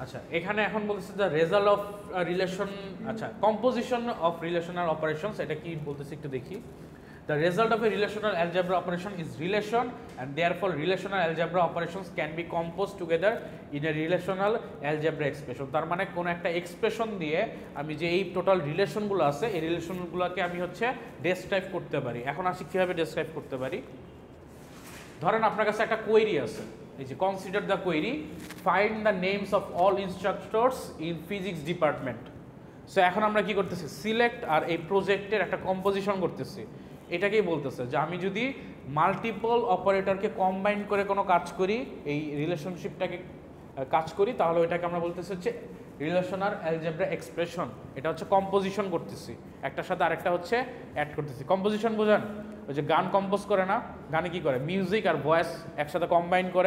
আচ্ছা, এখানে এখন বলতেছে দ্য রেজাল্ট অফ রিলেশন, আচ্ছা কম্পোজিশন অফ রিলেশনাল অপারেশনস, এটা কি বলতেছে একটু দেখি। The result of a relational algebra operation is relation, and therefore relational algebra operations can be composed together in a relational algebra expression. তার মানে কোন একটা এক্সপ্রেশন দিয়ে আমি যে এই টোটাল রিলেশনগুলো আছে এই রিলেশনগুলোকে আমি হচ্ছে ডেসক্রাইব করতে পারি। এখন আসি কিভাবে ডেসক্রাইব করতে পারি। ধরেন আপনার কাছে একটা কোয়েরি আছে, এই যে consider the query, find the names of all instructors in physics department. So এখন আমরা কি করতেছি, সিলেক্ট আর এই প্রজেক্টের একটা কম্পোজিশন করতেছি। এটাকেই বলতেছে যে আমি যদি মাল্টিপল অপারেটরকে কম্বাইন করে কোনো কাজ করি, এই রিলেশনশিপটাকে কাজ করি, তাহলে ওইটাকে আমরা বলতেছি হচ্ছে রিলেশনাল অ্যালজেব্রা এক্সপ্রেশন। এটা হচ্ছে কম্পোজিশন করতেছি, একটার সাথে আরেকটা হচ্ছে অ্যাড করতেছি। কম্পোজিশন বোঝেন, ওই যে গান কম্পোজ করে না, গানে কি করে মিউজিক আর ভয়েস একসাথে কম্বাইন করে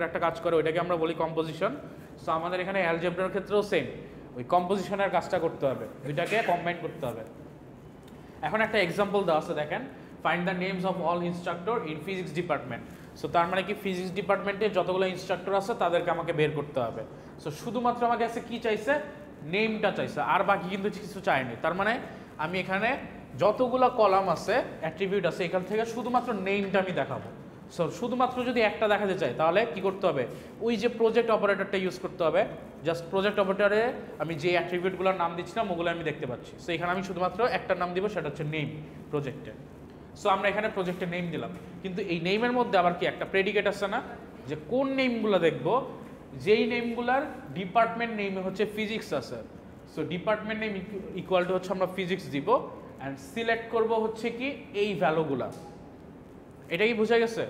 একটা কাজ করে, ওইটাকে আমরা বলি কম্পোজিশন। সো আমাদের এখানে অ্যালজেব্রার ক্ষেত্রেও সেম, ওই কম্পোজিশনের কাজটা করতে হবে, দুইটাকে কম্বাইন করতে হবে। এখন একটা এক্সাম্পল দেওয়া আছে, দেখেন, find the names of all instructor in physics department. So তার মানে কি ফিজিক্স ডিপার্টমেন্টে যতগুলো ইনস্ট্রাক্টর আছে তাদেরকে আমাকে বের করতে হবে। সো শুধুমাত্র আমাকে কাছে কি চাইছে, নেমটা চাইছে, আর বাকি কিন্তু কিছু চায়নি। তার মানে আমি এখানে যতগুলো কলাম আছে, অ্যাট্রিবিউট আছে, এখান থেকে শুধুমাত্র নেমটা আমি দেখাবো। সো শুধুমাত্র যদি একটা দেখাতে চাই তাহলে কি করতে হবে, ওই যে প্রজেক্ট অপারেটরটা ইউজ করতে হবে। জাস্ট প্রজেক্ট অপারেটরে আমি যে অ্যাট্রিবিউটগুলোর নাম দিচ্ছিলাম ওগুলো আমি দেখতে পাচ্ছি। সো এখানে আমি শুধুমাত্র একটা নাম দিব, সেটা হচ্ছে নেম প্রজেক্টে। সো আমরা এখানে প্রজেক্টের নেম দিলাম, কিন্তু এই নেমের মধ্যে আবার কি একটা প্রেডিকেট আছে না, যে কোন নেমগুলো দেখবো, যেই নেমগুলার ডিপার্টমেন্ট নেমে হচ্ছে ফিজিক্স আছে। So department name equal to হচ্ছে আমরা ফিজিক্স দিব, অ্যান্ড সিলেক্ট করব হচ্ছে কি এই ভ্যালুগুলা। এটা কি বোঝা গেছে,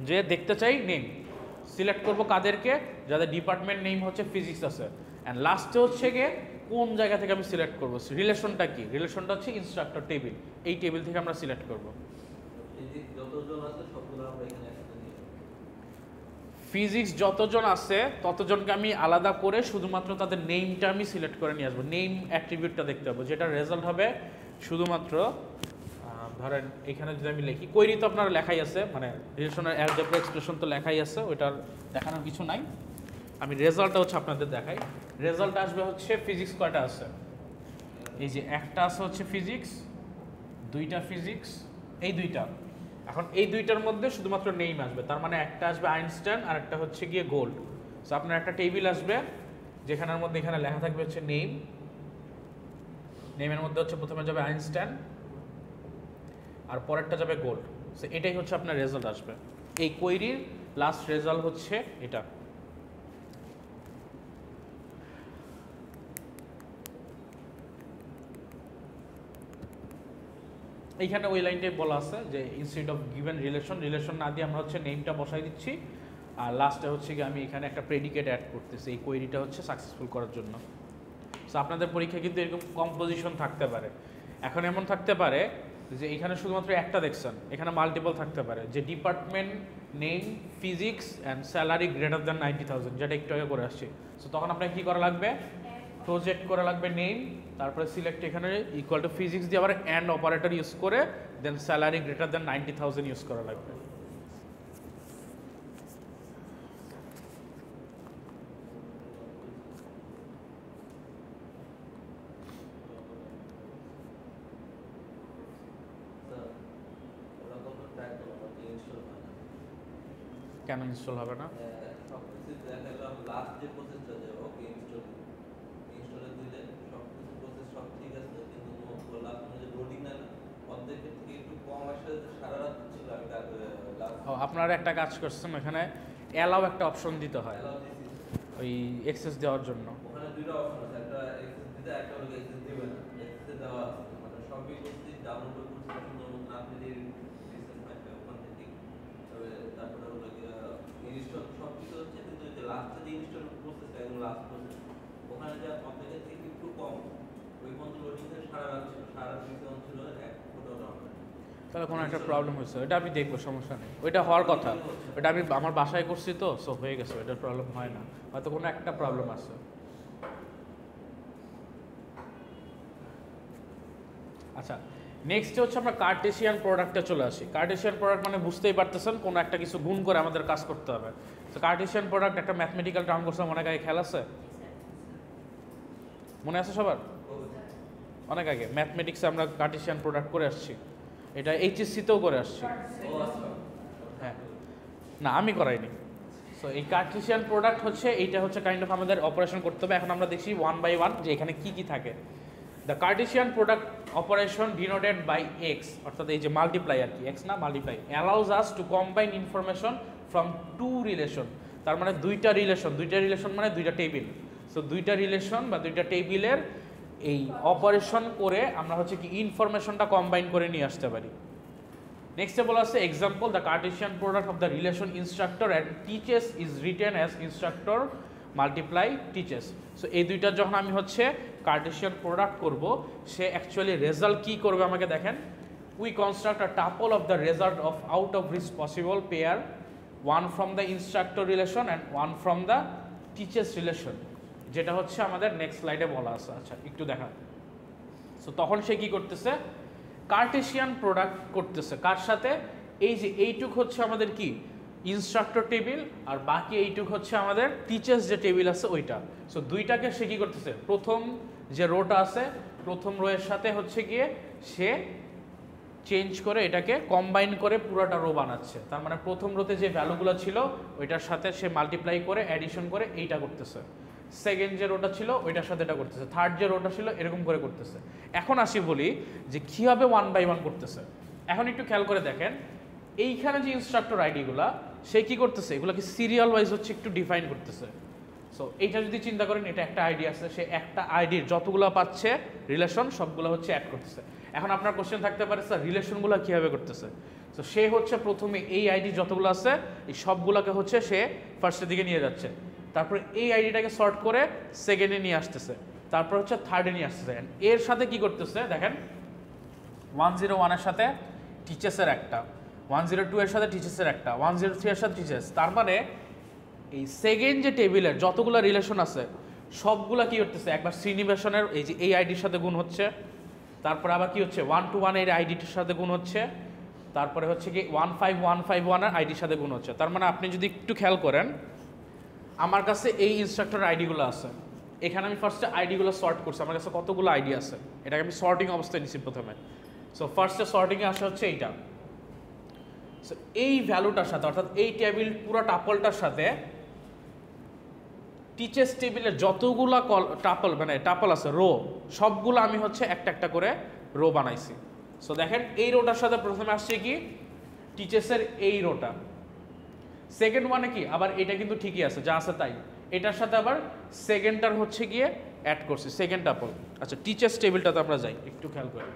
যে দেখতে চাই নেম, সিলেক্ট করব কাদেরকে, যাদের ডিপার্টমেন্ট নেম হচ্ছে ফিজিক্স আছে, অ্যান্ড লাস্টে হচ্ছে গিয়ে কোন জায়গা থেকে আমি সিলেক্ট করব, রিলেশনটা কি, রিলেশনটা হচ্ছে ইনস্ট্রাক্টর টেবিল, এই টেবিল থেকে আমরা সিলেক্ট করব। ফিজিক্স যতজন আছে ততজনকে আমি আলাদা করে শুধুমাত্র তাদের নেমটা আমি সিলেক্ট করে নিয়ে আসবো, নেম অ্যাট্রিবিউটটা দেখতে পাবো, যেটা রেজাল্ট হবে শুধুমাত্র ধরেন এখানে যদি আমি লিখি, কোয়েরি তো আপনার লেখাই আছে, মানে রিলেশনাল অ্যালজেব্রা এক্সপ্রেশন তো লেখাই আছে, ওইটার দেখানোর কিছু নাই। আমি রেজাল্টটা হচ্ছে আপনাদের দেখাই। রেজাল্ট আসবে হচ্ছে ফিজিক্স কয়টা আছে, এই যে একটা আছে হচ্ছে ফিজিক্স, দুইটা ফিজিক্স, এই দুইটা। এখন এই দুইটার মধ্যে শুধুমাত্র নেম আসবে, তার মানে একটা আসবে আইনস্টাইন আর একটা হচ্ছে গিয়ে গোল্ড। সো আপনার একটা টেবিল আসবে যেখানের মধ্যে এখানে লেখা থাকবে হচ্ছে নেম, নেমের মধ্যে হচ্ছে প্রথমে যাবে আইনস্টাইন আর পরেরটা যাবে গোল্ড। সো এটাই হচ্ছে আপনার রেজাল্ট আসবে। এই কোয়েরির লাস্ট রেজাল্ট হচ্ছে এটা। এইখানে ওই লাইনটাই বলা আছে যে ইনস্টেড অফ গিভেন রিলেশন না দিয়ে আমরা হচ্ছে নেমটা বসাই দিচ্ছি, আর লাস্টে হচ্ছে কি আমি এখানে একটা প্রেডিকেট অ্যাড করতেছি এই কোয়েরিটা হচ্ছে সাকসেসফুল করার জন্য। সো আপনাদের পরীক্ষায় কিন্তু এরকম কম্পোজিশন থাকতে পারে। এখন এমন থাকতে পারে যে এখানে শুধুমাত্র একটা দেখছেন, এখানে মাল্টিপল থাকতে পারে, যে department name physics and salary greater than 90,000, যেটা একটু আগে করে আসছে। সো তখন আপনাকে কী করা লাগবে, প্রজেক্ট করা লাগবে নেম, তারপরে সিলেক্ট এখানে ইকুয়াল টু ফিজিক্স দিয়ে আবার অ্যান্ড অপারেটর ইউজ করে দেন স্যালারি গ্রেটার দ্যান 90,000 ইউজ করা লাগবে। কেন ইনস্টল হবে না? লাস্ট যে প্রসেসটা যে ওকে ইনস্টলে দিলে সব কিছু প্রসেস সব ঠিক আছে, কিন্তু লাস্ট যে লোডিং না অর্ধেকের থেকে একটু কম আসে, সারা রাত ছিল আমি লাস্ট। আপনারা একটা কাজ করছেন, এখানে অ্যালাউ একটা অপশন দিতে হয় ওই এক্সেস দেওয়ার জন্য। ওখানে দুইটা অপশন আছে, একটা এক্সেস দিতে, একটা হলো এক্সেস দিবে না। এক্সেস দেওয়া আছে, মানে সবই করছি, ডাউনলোড করছি সুন্দর মতো আপনি যে রিসেন্ট পাইবে ওখান থেকে। তবে তারপরে হলো ইনস্টল সব কিছু হচ্ছে, কিন্তু যে লাস্টে যে ইনস্টল প্রসেসটা একদম লাস্ট প্রসেস, ওখানে যে অর্ধেকের থেকে একটু কম, ওই পর্যন্ত লোডিং এর সারা রাত ছিল, সারা রাত ছিল এক ফোটাও ডাউন। তাহলে কোনো একটা প্রবলেম হয়েছে, ওইটা আমি দেখবো, সমস্যা নেই, ওইটা হওয়ার কথা। ওইটা আমি আমার বাসায় করছি তো, সো হয়ে গেছে, ওইটার প্রবলেম হয় না, হয়তো কোনো একটা প্রবলেম আছে। আচ্ছা, নেক্সট হচ্ছে আমরা কার্টেসিয়ান প্রোডাক্টে চলে আসি। কার্টেসিয়ান প্রোডাক্ট মানে বুঝতেই পারতেছেন, কোনো একটা কিছু গুণ করে আমাদের কাজ করতে হবে। তো কার্টেসিয়ান প্রোডাক্ট একটা ম্যাথমেটিক্যাল টার্ম করছে, অনেক আগে খেয়াল আছে, মনে আছে সবার? অনেক আগে ম্যাথমেটিক্সে আমরা কার্টেসিয়ান প্রোডাক্ট করে আসছি, এটা এইচএসসিতেও করে আসছি। হ্যাঁ, না আমি করাইনি। সো এই কার্টেসিয়ান প্রোডাক্ট হচ্ছে, এইটা হচ্ছে কাইন্ড অফ আমাদের অপারেশন করতে হবে। এখন আমরা দেখছি ওয়ান বাই ওয়ান যে এখানে কি কি থাকে। The cartesian product operation denoted by X, অর্থাৎ এই যে মাল্টিপ্লাই আর কি, এক্স না multiply, allows us to combine information from two relation. তার মানে দুইটা রিলেশন মানে দুইটা টেবিল। সো দুইটা রিলেশন বা দুইটা টেবিলের এই অপারেশন করে আমরা হচ্ছে কি ইনফরমেশনটা কম্বাইন করে নিয়ে আসতে পারি। নেক্সটে বলা আছে example, the cartesian product of the relation instructor and teaches is written as instructor multiply teaches. So এই দুইটা যখন আমি হচ্ছে কার্টেসিয়ান প্রোডাক্ট করব, সে অ্যাকচুয়ালি রেজাল্ট কী করবে আমাকে দেখেন, we construct a tuple of the result of out of each possible pair, one from the instructor relation and one from the teaches relation, যেটা হচ্ছে আমাদের নেক্সট স্লাইডে বলা আছে। আচ্ছা একটু দেখা। সো তখন সে কি করতেছে, কার্টেসিয়ান প্রোডাক্ট করতেছে কার সাথে, এই যে এইটুক হচ্ছে আমাদের কি ইনস্ট্রাক্টর টেবিল, আর বাকি এইটুক হচ্ছে আমাদের টিচার্স যে টেবিল আছে ওইটা। সো দুইটাকে সে কি করতেছে, প্রথম যে রোটা আছে প্রথম রো এর সাথে হচ্ছে গিয়ে সে চেঞ্জ করে এটাকে কম্বাইন করে পুরোটা রো বানাচ্ছে। তার মানে প্রথম রোতে যে ভ্যালুগুলো ছিল ওইটার সাথে সে মাল্টিপ্লাই করে অ্যাডিশন করে এইটা করতেছে, সেকেন্ড যে রোটা ছিল ওইটার সাথে এটা করতেছে, থার্ড যে রোটা ছিল এরকম করে করতেছে। এখন আসি বলি যে কীভাবে ওয়ান বাই ওয়ান করতেছে। এখন একটু খেয়াল করে দেখেন, এইখানে যে ইনস্ট্রাক্টর আইডিগুলা সে কি করতেছে, এগুলোকে সিরিয়াল ওয়াইজ হচ্ছে একটু ডিফাইন করতেছে। সো এইটা যদি চিন্তা করেন, এটা একটা আইডি আছে, সে একটা আইডির যতগুলো পাচ্ছে রিলেশন সবগুলো হচ্ছে অ্যাড করতেছে। এখন আপনার কোশ্চেন থাকতে পারে স্যার রিলেশনগুলো কীভাবে করতেছে। সো সে হচ্ছে প্রথমে এই আইডি যতগুলো আছে এই সবগুলোকে হচ্ছে সে ফার্স্টের দিকে নিয়ে যাচ্ছে, তারপরে এই আইডিটাকে সর্ট করে সেকেন্ডে নিয়ে আসতেছে, তারপর হচ্ছে থার্ডে নিয়ে আসতেছে। এর সাথে কি করতেছে দেখেন, 101 এর সাথে টিচার্সের একটা, 102 এর সাথে টিচার্সের একটা, 103 এর সাথে টিচার্স। তার মানে এই সেকেন্ড যে টেবিলের যতগুলো রিলেশন আছে সবগুলা কি করতেছে, একবার শ্রীনিবাসনের এই যে এই আইডির সাথে গুণ হচ্ছে, তারপরে আবার কি হচ্ছে 121 এর আইডিটির সাথে গুণ হচ্ছে, তারপরে হচ্ছে কি 15151 এর আইডির সাথে গুণ হচ্ছে। তার মানে আপনি যদি একটু খেয়াল করেন, আমার কাছে এই ইনস্ট্রাক্টর আইডিগুলো আছে, এখানে আমি ফার্স্টে আইডিগুলো সর্ট করছি, আমার কাছে কতগুলো আইডি আছে, এটাকে আমি সর্টিং অবস্থায় নিচ্ছি প্রথমে। সো ফার্স্টে সর্টিংয়ে আসা হচ্ছে এইটা। সো এই ভ্যালুটার সাথে অর্থাৎ এই টেবিল পুরো টাপলটার সাথে টিচার্স টেবিলের যতগুলো টাপল মানে টাপল আছে রো, সবগুলো আমি হচ্ছে একটা একটা করে রো বানাইছি। সো দেখেন এই রোটার সাথে প্রথমে আসছে কি টিচার্সের এই রোটা, সেকেন্ড ওয়ানে কি আবার এটা কিন্তু ঠিকই আছে যা আছে তাই, এটার সাথে আবার সেকেন্ডটার হচ্ছে গিয়ে অ্যাড করছি সেকেন্ড টাপল। আচ্ছা টিচার্স টেবিলটাতে আমরা যাই, একটু খেয়াল করি।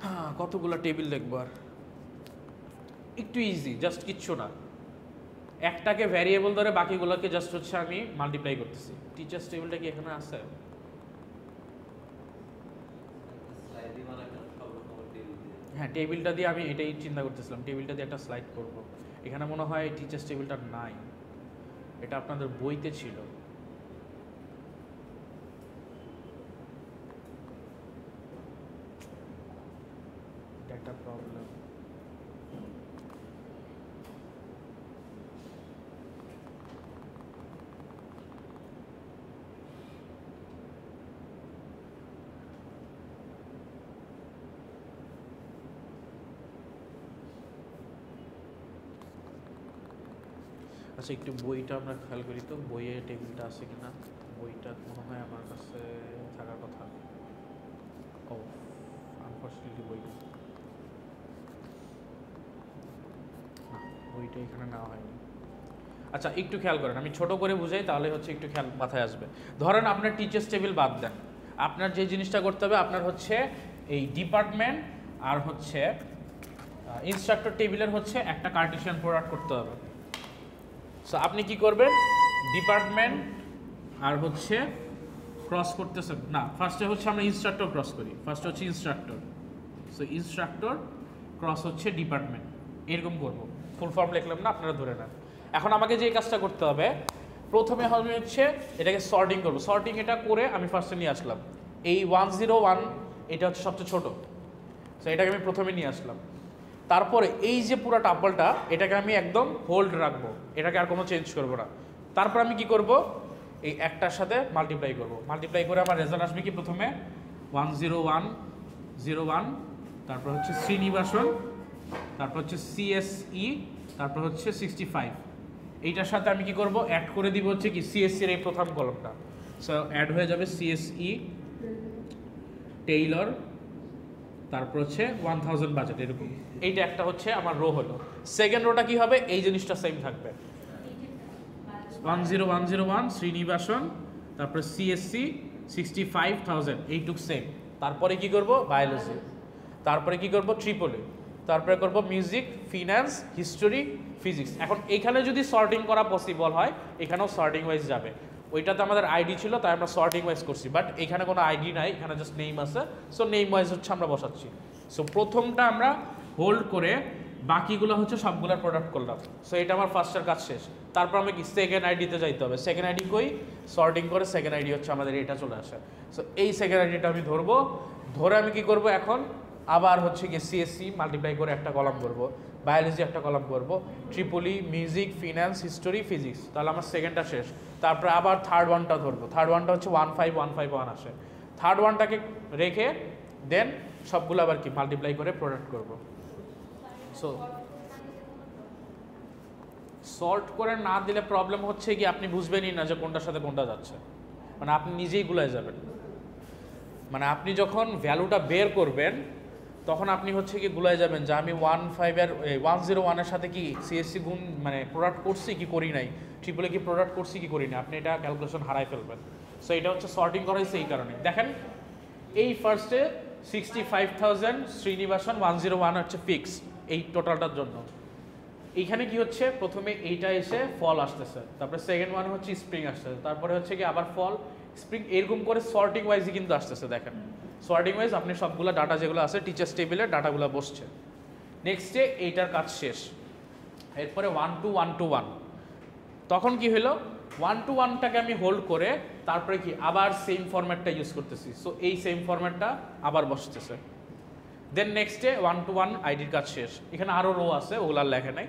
হ্যাঁ কতগুলো টেবিল দেখবো, আর একটু ইজি, জাস্ট কিচ্ছু না, একটাকে ভ্যারিয়েবল ধরে বাকিগুলোকে জাস্ট হচ্ছে আমি মাল্টিপ্লাই করতেছি। টিচার্স টেবিলটা কি এখানে আছে? হ্যাঁ টেবিলটা দিয়ে আমি এটাই চিন্তা করতেছিলাম, টেবিলটা দিয়ে একটা স্লাইড করব। এখানে মনে হয় টিচার্স টেবিলটা নাই, এটা আপনাদের বইতে ছিল। এটা একটা প্রবলেম। আচ্ছা একটু বইটা আমরা খেয়াল করি তো, বইয়ে টেবিলটা আছে কিনা। বইটা মনে হয় আমার কাছে থাকার কথা। ও আনফর্চুনেটলি বই না, বইটা এখানে নেওয়া হয়নি। আচ্ছা একটু খেয়াল করেন, আমি ছোট করে বুঝাই তাহলে হচ্ছে একটু খেয়াল মাথায় আসবে। ধরেন আপনার টিচার্স টেবিল বাদ দেন, আপনার যে জিনিসটা করতে হবে আপনার হচ্ছে এই ডিপার্টমেন্ট আর হচ্ছে ইনস্ট্রাক্টর টেবিলের হচ্ছে একটা কার্টেশিয়ান প্রোডাক্ট করতে হবে। সো আপনি কি করবেন, ডিপার্টমেন্ট আর হচ্ছে ক্রস করতেছেন না, ফার্স্টে হচ্ছে আমরা ইনস্ট্রাক্টর ক্রস করি, ফার্স্টে হচ্ছে ইনস্ট্রাক্টর। সো ইনস্ট্রাক্টর ক্রস হচ্ছে ডিপার্টমেন্ট, এরকম করব। ফুল ফর্ম লিখলাম না, আপনারা ধরে নেন। এখন আমাকে যে কাজটা করতে হবে, প্রথমে হবে হচ্ছে এটাকে সর্টিং করবো। সর্টিং এটা করে আমি ফার্স্টে নিয়ে আসলাম এই 101, এটা হচ্ছে সবচেয়ে ছোট। সো এটাকে আমি প্রথমে নিয়ে আসলাম। তারপরে এই যে পুরো টাপলটা, এটাকে আমি একদম হোল্ড রাখবো, এটাকে আর কোনো চেঞ্জ করবো না। তারপর আমি কি করব, এই একটার সাথে মাল্টিপ্লাই করব। মাল্টিপ্লাই করে আমার রেজাল্ট আসবে কি, প্রথমে 10101, তারপর হচ্ছে শ্রীনিবাসন, তারপর হচ্ছে CSE, তারপর হচ্ছে 65। এইটার সাথে আমি কি করব, অ্যাড করে দিব হচ্ছে কি CSE এর এই প্রথম কলমটা। সো অ্যাড হয়ে যাবে CSE টেইলর, তারপর হচ্ছে 1000 বাজেট, এরকম। এইটা একটা হচ্ছে আমার রো হলো। সেকেন্ড রোটা কি হবে, এই জিনিসটা সেম থাকবে, 10101 শ্রীনিবাসন, তারপর CSE 65000, এইটুক সেম। তারপরে কি করব, বায়োলজি, তারপরে কি করব, ট্রিপলি, তারপরে করব মিউজিক, ফিনান্স, হিস্টোরি, ফিজিক্স। এখন এখানে যদি সর্টিং করা পসিবল হয়, এখানেও সর্টিং ওয়াইজ যাবে। ওইটাতে আমাদের আইডি ছিল তাই আমরা সর্টিং ওয়াইজ করছি, বাট এখানে কোনো আইডি নাই, এখানে জাস্ট নেম আছে। সো নেম ওয়াইজ হচ্ছে আমরা বসাচ্ছি। সো প্রথমটা আমরা হোল্ড করে বাকিগুলো হচ্ছে সবগুলোর প্রোডাক্ট করলাম। সো এটা আমার ফার্স্টের কাজ শেষ। তারপর আমি কি সেকেন্ড আইডিতে যাইতে হবে। সেকেন্ড আইডি কই, সর্টিং করে সেকেন্ড আইডি হচ্ছে আমাদের এটা চলে আসে। সো এই সেকেন্ড আইডিটা আমি ধরবো, ধরে আমি কি করব, এখন আবার হচ্ছে কি CSE মাল্টিপ্লাই করে একটা কলাম করব, বায়োলজি একটা কলাম করব, Tripoli, music, finance, history, physics. তাহলে আমার সেকেন্ডটা শেষ। তারপরে আবার থার্ড ওয়ানটা ধরবো, থার্ড ওয়ানটা হচ্ছে 15151 আসে। থার্ড ওয়ানটাকে রেখে দেন সবগুলো আবার কি মাল্টিপ্লাই করে প্রোডাক্ট করব। সো সল্ট করে না দিলে প্রবলেম হচ্ছে কি, আপনি বুঝবেনই না যে কোনটার সাথে কোনটা যাচ্ছে, মানে আপনি নিজেই গুলায় যাবেন। মানে আপনি যখন ভ্যালুটা বের করবেন তখন আপনি হচ্ছে কি গুলায় যাবেন যে আমি 101-এর সাথে কি CSE গুণ মানে প্রোডাক্ট করছি কি করি নাই, ট্রিপলে কি প্রোডাক্ট করছি কি করি না, আপনি এটা ক্যালকুলেশন হারাই ফেলবেন। সো এটা হচ্ছে সর্টিং করা হয়েছে এই কারণে। দেখেন এই ফার্স্টে 65,000 শ্রীনিবাসন 101 হচ্ছে ফিক্স এই টোটালটার জন্য। এইখানে কি হচ্ছে, প্রথমে এইটা এসে ফল আসতেছে, তারপরে সেকেন্ড ওয়ান হচ্ছে স্প্রিং আসতেছে, তারপরে হচ্ছে কি আবার ফল, স্প্রিং, এরকম করে সর্টিং ওয়াইজই কিন্তু আসতেছে। দেখেন সর্টিং ওয়াইজ আপনি সবগুলো ডাটা যেগুলো আছে টিচার্স টেবিলের ডাটাগুলো বসছে। নেক্সটে এইটার কাজ শেষ। এরপরে 12121, তখন কি হলো, 121টাকে আমি হোল্ড করে তারপরে কি আবার সেম ফরম্যাটটা ইউজ করতেছি। সো এই সেম ফরম্যাটটা আবার বসতেছে। দেন নেক্সটে 121 আইডির কাজ শেষ। এখানে আরও রো আছে, ওগুলো আর লেখে নাই।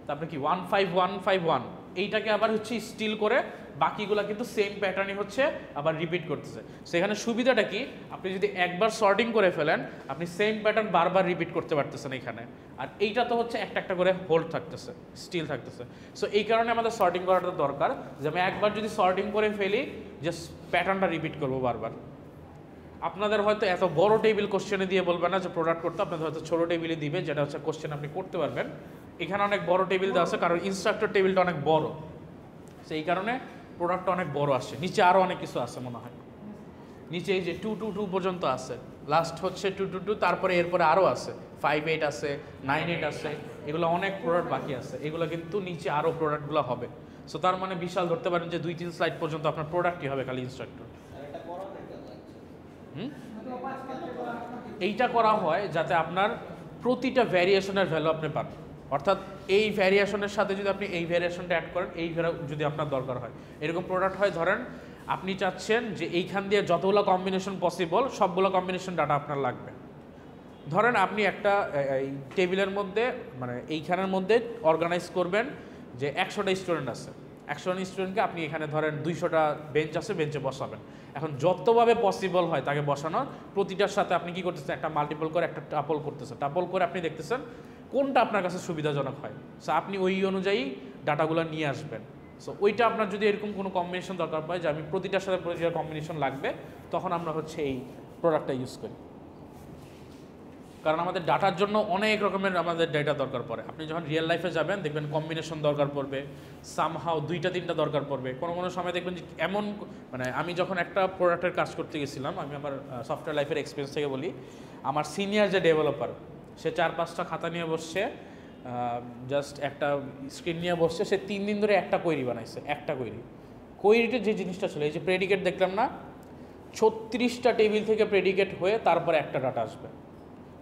তারপরে কি 15151, এইটাকে আবার হচ্ছে স্টিল করে বাকিগুলো কিন্তু সেম প্যাটার্নই হচ্ছে আবার রিপিট করতেছে। সেখানে সুবিধাটা কি, আপনি যদি একবার সর্টিং করে ফেলেন আপনি সেম প্যাটার্ন বারবার রিপিট করতে পারতেছেন এখানে। আর এইটা তো হচ্ছে একটা একটা করে হোল্ড থাকতেছে, স্টিল থাকতেছে। সো এই কারণে আমাদের সর্টিং করাটা দরকার, যে আমি একবার যদি সর্টিং করে ফেলি যে প্যাটার্নটা রিপিট করবো বারবার। আপনাদের হয়তো এত বড় টেবিল কোশ্চেনে দিয়ে বলবে না যে প্রোডাক্ট করতে, আপনাদের হয়তো ছোটো টেবিলে দিবে যেটা হচ্ছে কোশ্চেন আপনি করতে পারবেন। এখানে অনেক বড় টেবিল দেওয়া আছে কারণ ইনস্ট্রাক্টর টেবিলটা অনেক বড়, সেই কারণে প্রোডাক্টটা অনেক বড় আসে। নিচে আরও অনেক কিছু আছে মনে হয়, নিচে এই যে 222 পর্যন্ত আছে, লাস্ট হচ্ছে 222, তারপরে এরপরে আরও আছে 58 আছে, 98 আছে, এগুলো অনেক প্রোডাক্ট বাকি আছে। এগুলো কিন্তু নিচে আরও প্রোডাক্টগুলো হবে। সো তার মানে বিশাল ধরতে পারেন যে 2-3 স্লাইড পর্যন্ত আপনার প্রোডাক্টই হবে খালি ইনস্ট্রাক্টর। এইটা করা হয় যাতে আপনার প্রতিটা ভ্যারিয়েশনের ভ্যালু আপনি পান, অর্থাৎ এই ভ্যারিয়েশনের সাথে যদি আপনি এই ভ্যারিয়েশনটা অ্যাড করেন, এই যদি আপনার দরকার হয়। এরকম প্রোডাক্ট হয়, ধরেন আপনি চাচ্ছেন যে এইখান দিয়ে যতগুলো কম্বিনেশন পসিবল সবগুলো কম্বিনেশন ডাটা আপনার লাগবে। ধরেন আপনি একটা এই টেবিলের মধ্যে মানে এইখানের মধ্যে অর্গানাইজ করবেন যে 100টা স্টুডেন্ট আছে, 100টা স্টুডেন্টকে আপনি এখানে ধরেন 200টা বেঞ্চ আছে, বেঞ্চে বসাবেন। এখন যতভাবে পসিবল হয় তাকে বসানোর, প্রতিটার সাথে আপনি কি করতেছেন, একটা মাল্টিপল করে একটা টাপল করতেছেন, টাপল করে আপনি দেখতেছেন কোনটা আপনার কাছে সুবিধাজনক হয়। সো আপনি ওই অনুযায়ী ডাটাগুলো নিয়ে আসবেন। সো ওইটা আপনার যদি এরকম কোনো কম্বিনেশন দরকার পড়ে যে আমি প্রতিটার সাথে প্রতিটা কম্বিনেশন লাগবে, তখন আমরা হচ্ছে এই প্রোডাক্টটা ইউজ করি। কারণ আমাদের ডাটার জন্য অনেক রকমের আমাদের ডেটা দরকার পড়ে। আপনি যখন রিয়েল লাইফে যাবেন দেখবেন কম্বিনেশন দরকার পড়বে, সামহাও 2-3টা দরকার পড়বে। কোনো কোনো সময় দেখবেন যে এমন, মানে আমি যখন একটা প্রোডাক্টের কাজ করতে গেছিলাম, আমি আমার সফটওয়্যার লাইফের এক্সপিরিয়েন্স থেকে বলি, আমার সিনিয়র যে ডেভেলপার সে 4-5টা খাতা নিয়ে বসছে, জাস্ট একটা স্ক্রিন নিয়ে বসছে, সে 3 দিন ধরে একটা কোয়েরি বানাইছে, একটা কোয়েরিতে যে জিনিসটা ছিল, এই যে প্রেডিকেট দেখলাম না, 36টা টেবিল থেকে প্রেডিকেট হয়ে তারপরে একটা ডাটা আসবে।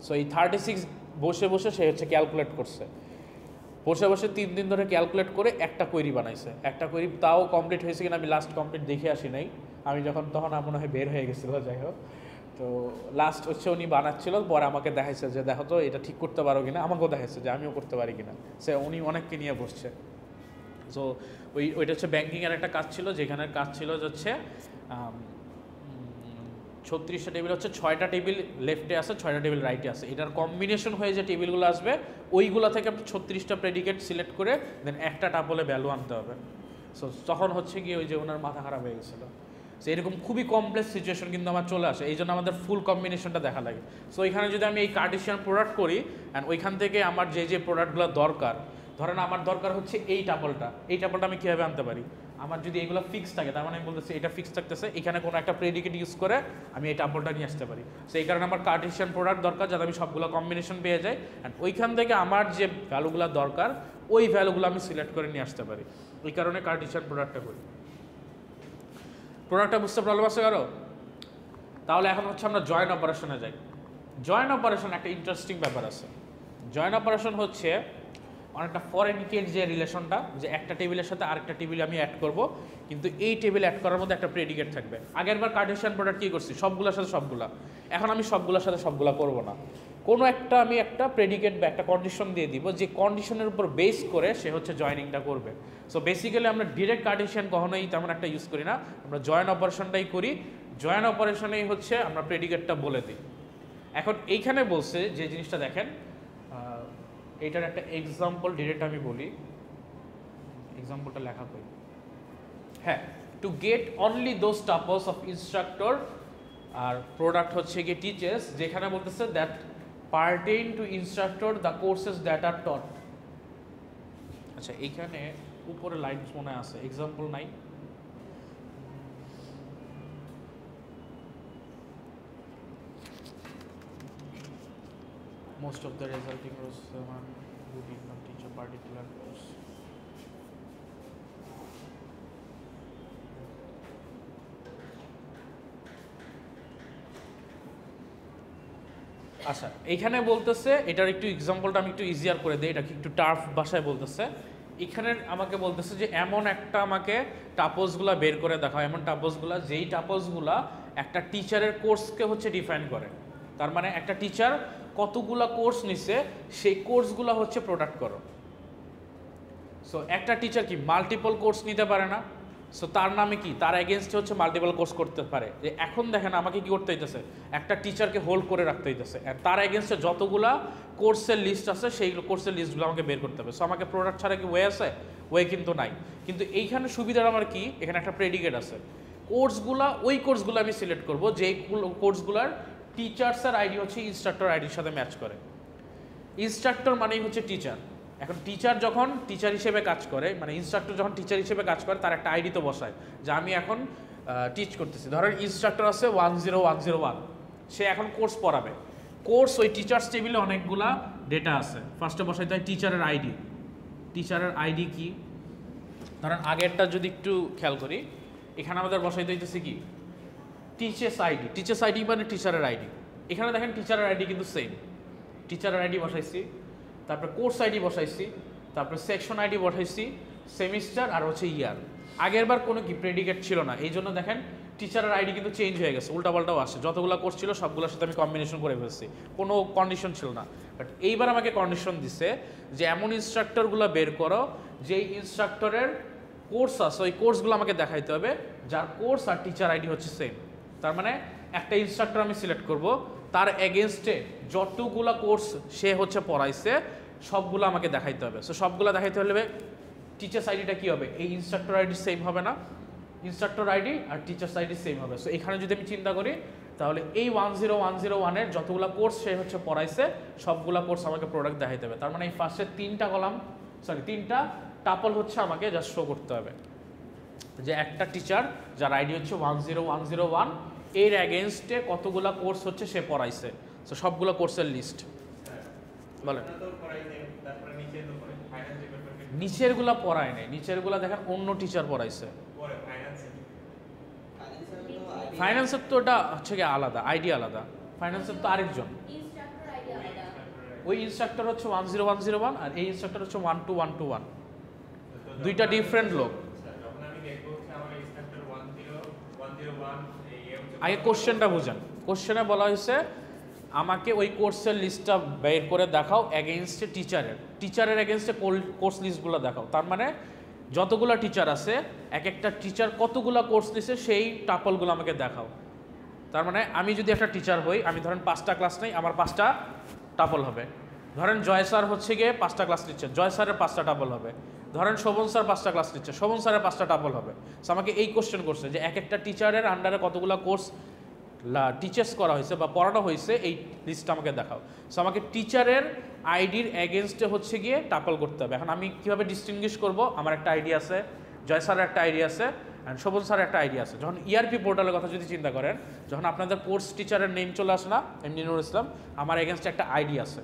সো এই 36 বসে বসে সে হচ্ছে ক্যালকুলেট করছে, বসে বসে 3 দিন ধরে ক্যালকুলেট করে একটা কোয়েরি বানাইছে। একটা কোয়েরি তাও কমপ্লিট হয়েছে কিনা আমি লাস্ট কমপ্লিট দেখে আসি নাই, আমি তখন মনে হয় বের হয়ে গেছিলো, যাই হোক। তো লাস্ট হচ্ছে উনি বানাচ্ছিল, পরে আমাকে দেখাইছে যে দেখো তো এটা ঠিক করতে পারো কিনা, আমাকেও দেখাইছে যে আমিও করতে পারি কিনা। সে উনি অনেককে নিয়ে বসছে। সো ওইটা হচ্ছে ব্যাঙ্কিংয়ের একটা কাজ ছিল, যেখানে কাজ ছিল হচ্ছে 36টা টেবিল হচ্ছে 6টা টেবিল লেফটে আছে, 6টা টেবিল রাইটে আছে, এটার কম্বিনেশন হয়ে যে টেবিলগুলো আসবে ওইগুলো থেকে আপনি 36টা প্রেডিকেট সিলেক্ট করে দেন একটা টাপলে ভ্যালু আনতে হবে। সো তখন হচ্ছে গিয়ে ওই যে ওনার মাথা খারাপ হয়ে গেছিলো। সো এরকম খুবই কমপ্লেক্স সিচুয়েশন কিন্তু আমার চলে আসে, এই জন্য আমাদের ফুল কম্বিনেশনটা দেখা লাগে। সো এখানে যদি আমি এই কার্টেসিয়ান প্রোডাক্ট করি অ্যান্ড ওইখান থেকে আমার যে প্রোডাক্টগুলো দরকার, ধরেন আমার দরকার হচ্ছে এই টাপলটা আমি কীভাবে আনতে পারি? আমার যদি এগুলো ফিক্স থাকে, তার মানে আমি বলতেছি এটা ফিক্স থাকতেছে, এখানে কোনো একটা প্রেডিকেট ইউজ করে আমি এই টাপলটা নিয়ে আসতে পারি। সো এই কারণে আমার কার্টেসিয়ান প্রোডাক্ট দরকার, যাতে আমি সবগুলো কম্বিনেশন পেয়ে যাই অ্যান্ড ওইখান থেকে আমার যে ভ্যালুগুলো দরকার ওই ভ্যালুগুলো আমি সিলেক্ট করে নিয়ে আসতে পারি। এই কারণে কার্টেসিয়ান প্রোডাক্টটা করি। প্রোডাক্টটা বুঝতে প্রবলেম আছে কারো? তাহলে এখন হচ্ছে আমরা জয়েন অপারেশনে যাই। জয়েন অপারেশন একটা ইন্টারেস্টিং ব্যাপার আছে। জয়েন অপারেশন হচ্ছে অনেকটা ফরেনিকেট যে রিলেশনটা, যে একটা টেবিলের সাথে আরেকটা টেবিল আমি অ্যাড করব, কিন্তু এই টেবিল অ্যাড করার মধ্যে একটা প্রেডিকেট থাকবে। আগেরবার কার্টেসিয়ান প্রোডাক্ট কী করছি, সবগুলোর সাথে সবগুলা, এখন আমি সবগুলোর সাথে সবগুলা করব না, কোনো একটা আমি একটা প্রেডিকেট বা একটা কন্ডিশন দিয়ে দিব, যে কন্ডিশনের উপর বেস করে সে হচ্ছে জয়েনিংটা করবে। সো বেসিক্যালি আমরা ডিরেক্ট কার্টেসিয়ান কখনোই তেমন একটা ইউজ করি না, আমরা জয়েন অপারেশনটাই করি। জয়েন অপারেশনেই হচ্ছে আমরা প্রেডিকেটটা বলে দিই। এখন এইখানে বলছে যে জিনিসটা দেখেন, এইটার একটা এক্সাম্পল ডিরেক্ট আমি বলি, এক্সাম্পলটা লেখা করি। হ্যাঁ, to get only those tuples of instructor, আর প্রোডাক্ট হচ্ছে গিয়ে টিচার্স, যেখানে বলতেছে that pertain to instructor the courses that are taught. আচ্ছা, এইখানে উপরে লাইন মনে আছে, এক্সাম্পল নাই। Most of the resulting course who did not teach a particular course. আচ্ছা, এইখানে বলতেছে, এটার একটু এক্সাম্পলটা আমি একটু ইজিয়ার করে দিই, এটা একটু টাফ ভাষায় বলতেছে। এখানে আমাকে বলতেছে যে এমন একটা আমাকে টাপলসগুলা বের করে দেখাও, এমন টাপলসগুলা যেই টাপলসগুলা একটা টিচারের কোর্সকে হচ্ছে ডিফাইন করে। তার মানে একটা টিচার কতগুলা কোর্স নিছে, সেই কোর্সগুলো হচ্ছে প্রোডাক্ট করো। সো একটা টিচার কি মাল্টিপল কোর্স নিতে পারে না, সো তার নামে কি, তার এগেনস্টে হচ্ছে মাল্টিপল কোর্স করতে পারে। যে এখন দেখেন আমাকে কি করতে হইতেছে, একটা টিচারকে হোল্ড করে রাখতে হইতেছে, আর তার এগেনস্টে যতগুলা কোর্সের লিস্ট আছে সেই কোর্সের লিস্টগুলো আমাকে বের করতে হবে। সো আমাকে প্রোডাক্ট ছাড়া কি ওয়ে আছে? ওয়ে কিন্তু নাই। কিন্তু এইখানে সুবিধাটা আমার কি, এখানে একটা প্রেডিকেট আছে, কোর্সগুলা, ওই কোর্সগুলো আমি সিলেক্ট করবো যেই কোর্সগুলার টিচার্সের আইডি হচ্ছে ইনস্ট্রাক্টর আইডির সাথে ম্যাচ করে। ইনস্ট্রাক্টর মানেই হচ্ছে টিচার। এখন টিচার যখন টিচার হিসেবে কাজ করে, মানে ইনস্ট্রাক্টর যখন টিচার হিসেবে কাজ করে, তার একটা আইডি তো বসায় যে আমি এখন টিচ করতেছি। ধরেন ইনস্ট্রাক্টর আছে 10101, সে এখন কোর্স পড়াবে। কোর্স ওই টিচার্স টেবিলে অনেকগুলা ডেটা আছে, ফার্স্টে বসাইতে হয় টিচারের আইডি। টিচারের আইডি কি, ধরেন আগেরটা যদি একটু খেয়াল করি, এখানে আমাদের বসাইতে হইতেছে কি টিচার্স আইডি। টিচার্স আইডি মানে টিচারের আইডি। এখানে দেখেন টিচারের আইডি কিন্তু সেম, টিচারের আইডি বসাইছি, তারপরে কোর্স আইডি বসাইছি, তারপরে সেকশন আইডি বসাইছি, সেমিস্টার আর হচ্ছে ইয়ার। আগেরবার কোনো কি প্রেডিকেট ছিল না, এই জন্য দেখেন টিচারের আইডি কিন্তু চেঞ্জ হয়ে গেছে, উল্টাপাল্টাও আসে। যতগুলো কোর্স ছিল সবগুলোর সাথে আমি কম্বিনেশন করে ফেলছি, কোনো কন্ডিশন ছিল না। বাট এইবার আমাকে কন্ডিশন দিছে যে এমন ইনস্ট্রাক্টরগুলো বের করো যেই ইনস্ট্রাক্টরের কোর্স আছে, ওই কোর্সগুলো আমাকে দেখাইতে হবে যার কোর্স আর টিচার আইডি হচ্ছে সেম। তার মানে একটা ইনস্ট্রাক্টর আমি সিলেক্ট করব, তার এগেনস্টে যতগুলো কোর্স সে হচ্ছে পড়াইছে সবগুলো আমাকে দেখাইতে হবে। সো সবগুলো দেখাইতে হলে টিচার্স আইডিটা কী হবে, এই ইনস্ট্রাক্টর আইডি সেম হবে না, ইনস্ট্রাক্টর আইডি আর টিচার্স আইডি সেম হবে। সো এখানে যদি আমি চিন্তা করি তাহলে এই 10101-এর যতগুলো কোর্স সে হচ্ছে পড়াইছে সবগুলা কোর্স আমাকে প্রোডাক্ট দেখাইতে হবে। তার মানে এই ফার্স্টের তিনটা টাপল হচ্ছে আমাকে জাস্ট শো করতে হবে যে একটা টিচার যার আইডি হচ্ছে 10101 এর অ্যাগেনস্টে কতগুলা কোর্স হচ্ছে সে পড়াইছে। সো সবগুলো কোর্সের লিস্ট বলেন। নিচেরগুলা পড়ায় নেই, নিচেরগুলা দেখেন অন্য টিচার পড়াইছে। ফাইন্যান্সের তো ওটা হচ্ছে কি আলাদা, আইডি আলাদা, ফাইন্যান্সের তো আরেকজন, ওই ইনস্ট্রাক্টর হচ্ছে 10101 আর এই ইনস্ট্রাক্টর হচ্ছে 12121, দুইটা ডিফারেন্ট লোক। আগে কোশ্চেনটা বুঝেন, কোশ্চেনে বলা হয়েছে আমাকে ওই কোর্সের লিস্টটা বের করে দেখাও অ্যাগেনস্টে টিচারের অ্যাগেনস্টে কোর্স লিস্টগুলো দেখাও। তার মানে যতগুলো টিচার আছে এক একটা টিচার কতগুলো কোর্স নিছে সেই টাপলগুলো আমাকে দেখাও। তার মানে আমি যদি একটা টিচার হই, আমি ধরেন 5টা ক্লাস নেই, আমার 5টা টাপল হবে। ধরেন জয় স্যার হচ্ছে গিয়ে 5টা ক্লাস নিচ্ছে, জয় স্যারের 5টা টাপল হবে। ধরেন শোভন স্যার 5টা ক্লাস নিচ্ছে, শোভন স্যারের 5টা টাপল হবে। সো আমাকে এই কোশ্চেন করছে যে এক একটা টিচারের আন্ডারে কতগুলো কোর্স টিচার্স করা হয়েছে বা পড়ানো হয়েছে এই লিস্টটা আমাকে দেখাও। সো আমাকে টিচারের আইডির অ্যাগেনস্টে হচ্ছে গিয়ে টাপল করতে হবে। এখন আমি কীভাবে ডিস্টিংগুইশ করব, আমার একটা আইডি আছে, জয় স্যারের একটা আইডি আছে, অ্যান্ড শোভন স্যারের একটা আইডি আছে। যখন ইআরপি পোর্টালের কথা যদি চিন্তা করেন, যখন আপনাদের কোর্স টিচারের নেম চলে আসে না, এমডি নুরুল ইসলাম, আমার এগেনস্টে একটা আইডি আছে,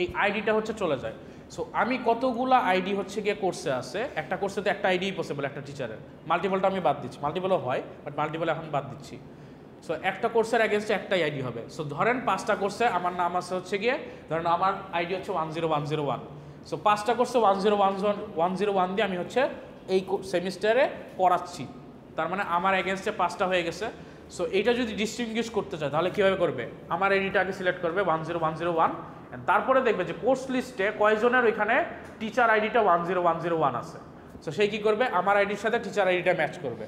এই আইডিটা হচ্ছে চলে যায়। সো আমি কতগুলো আইডি হচ্ছে গিয়ে কোর্সে আছে, একটা কোর্সে তো একটা আইডি পসিবল একটা টিচারের, মাল্টিপলটা আমি বাদ দিচ্ছি, মাল্টিপলও হয় বাট মাল্টিপল এখন বাদ দিচ্ছি। সো একটা কোর্সের অ্যাগেনস্টে একটাই আইডি হবে। সো ধরেন 5টা কোর্সে আমার নাম আছে হচ্ছে গিয়ে, ধরেন আমার আইডি হচ্ছে 10101। সো 5টা কোর্সে 101 দিয়ে আমি হচ্ছে এই সেমিস্টারে পড়াচ্ছি, তার মানে আমার অ্যাগেনস্টে 5টা হয়ে গেছে। সো এইটা যদি ডিস্টিংগুইশ করতে চায় তাহলে কীভাবে করবে, আমার আইডিটা আগে সিলেক্ট করবে 10101, তারপরে দেখবে যে কোর্স লিস্টে কয়জনের ওইখানে টিচার আইডিটা 10101 আছে। সো সেই কী করবে, আমার আইডির সাথে টিচার আইডিটা ম্যাচ করবে,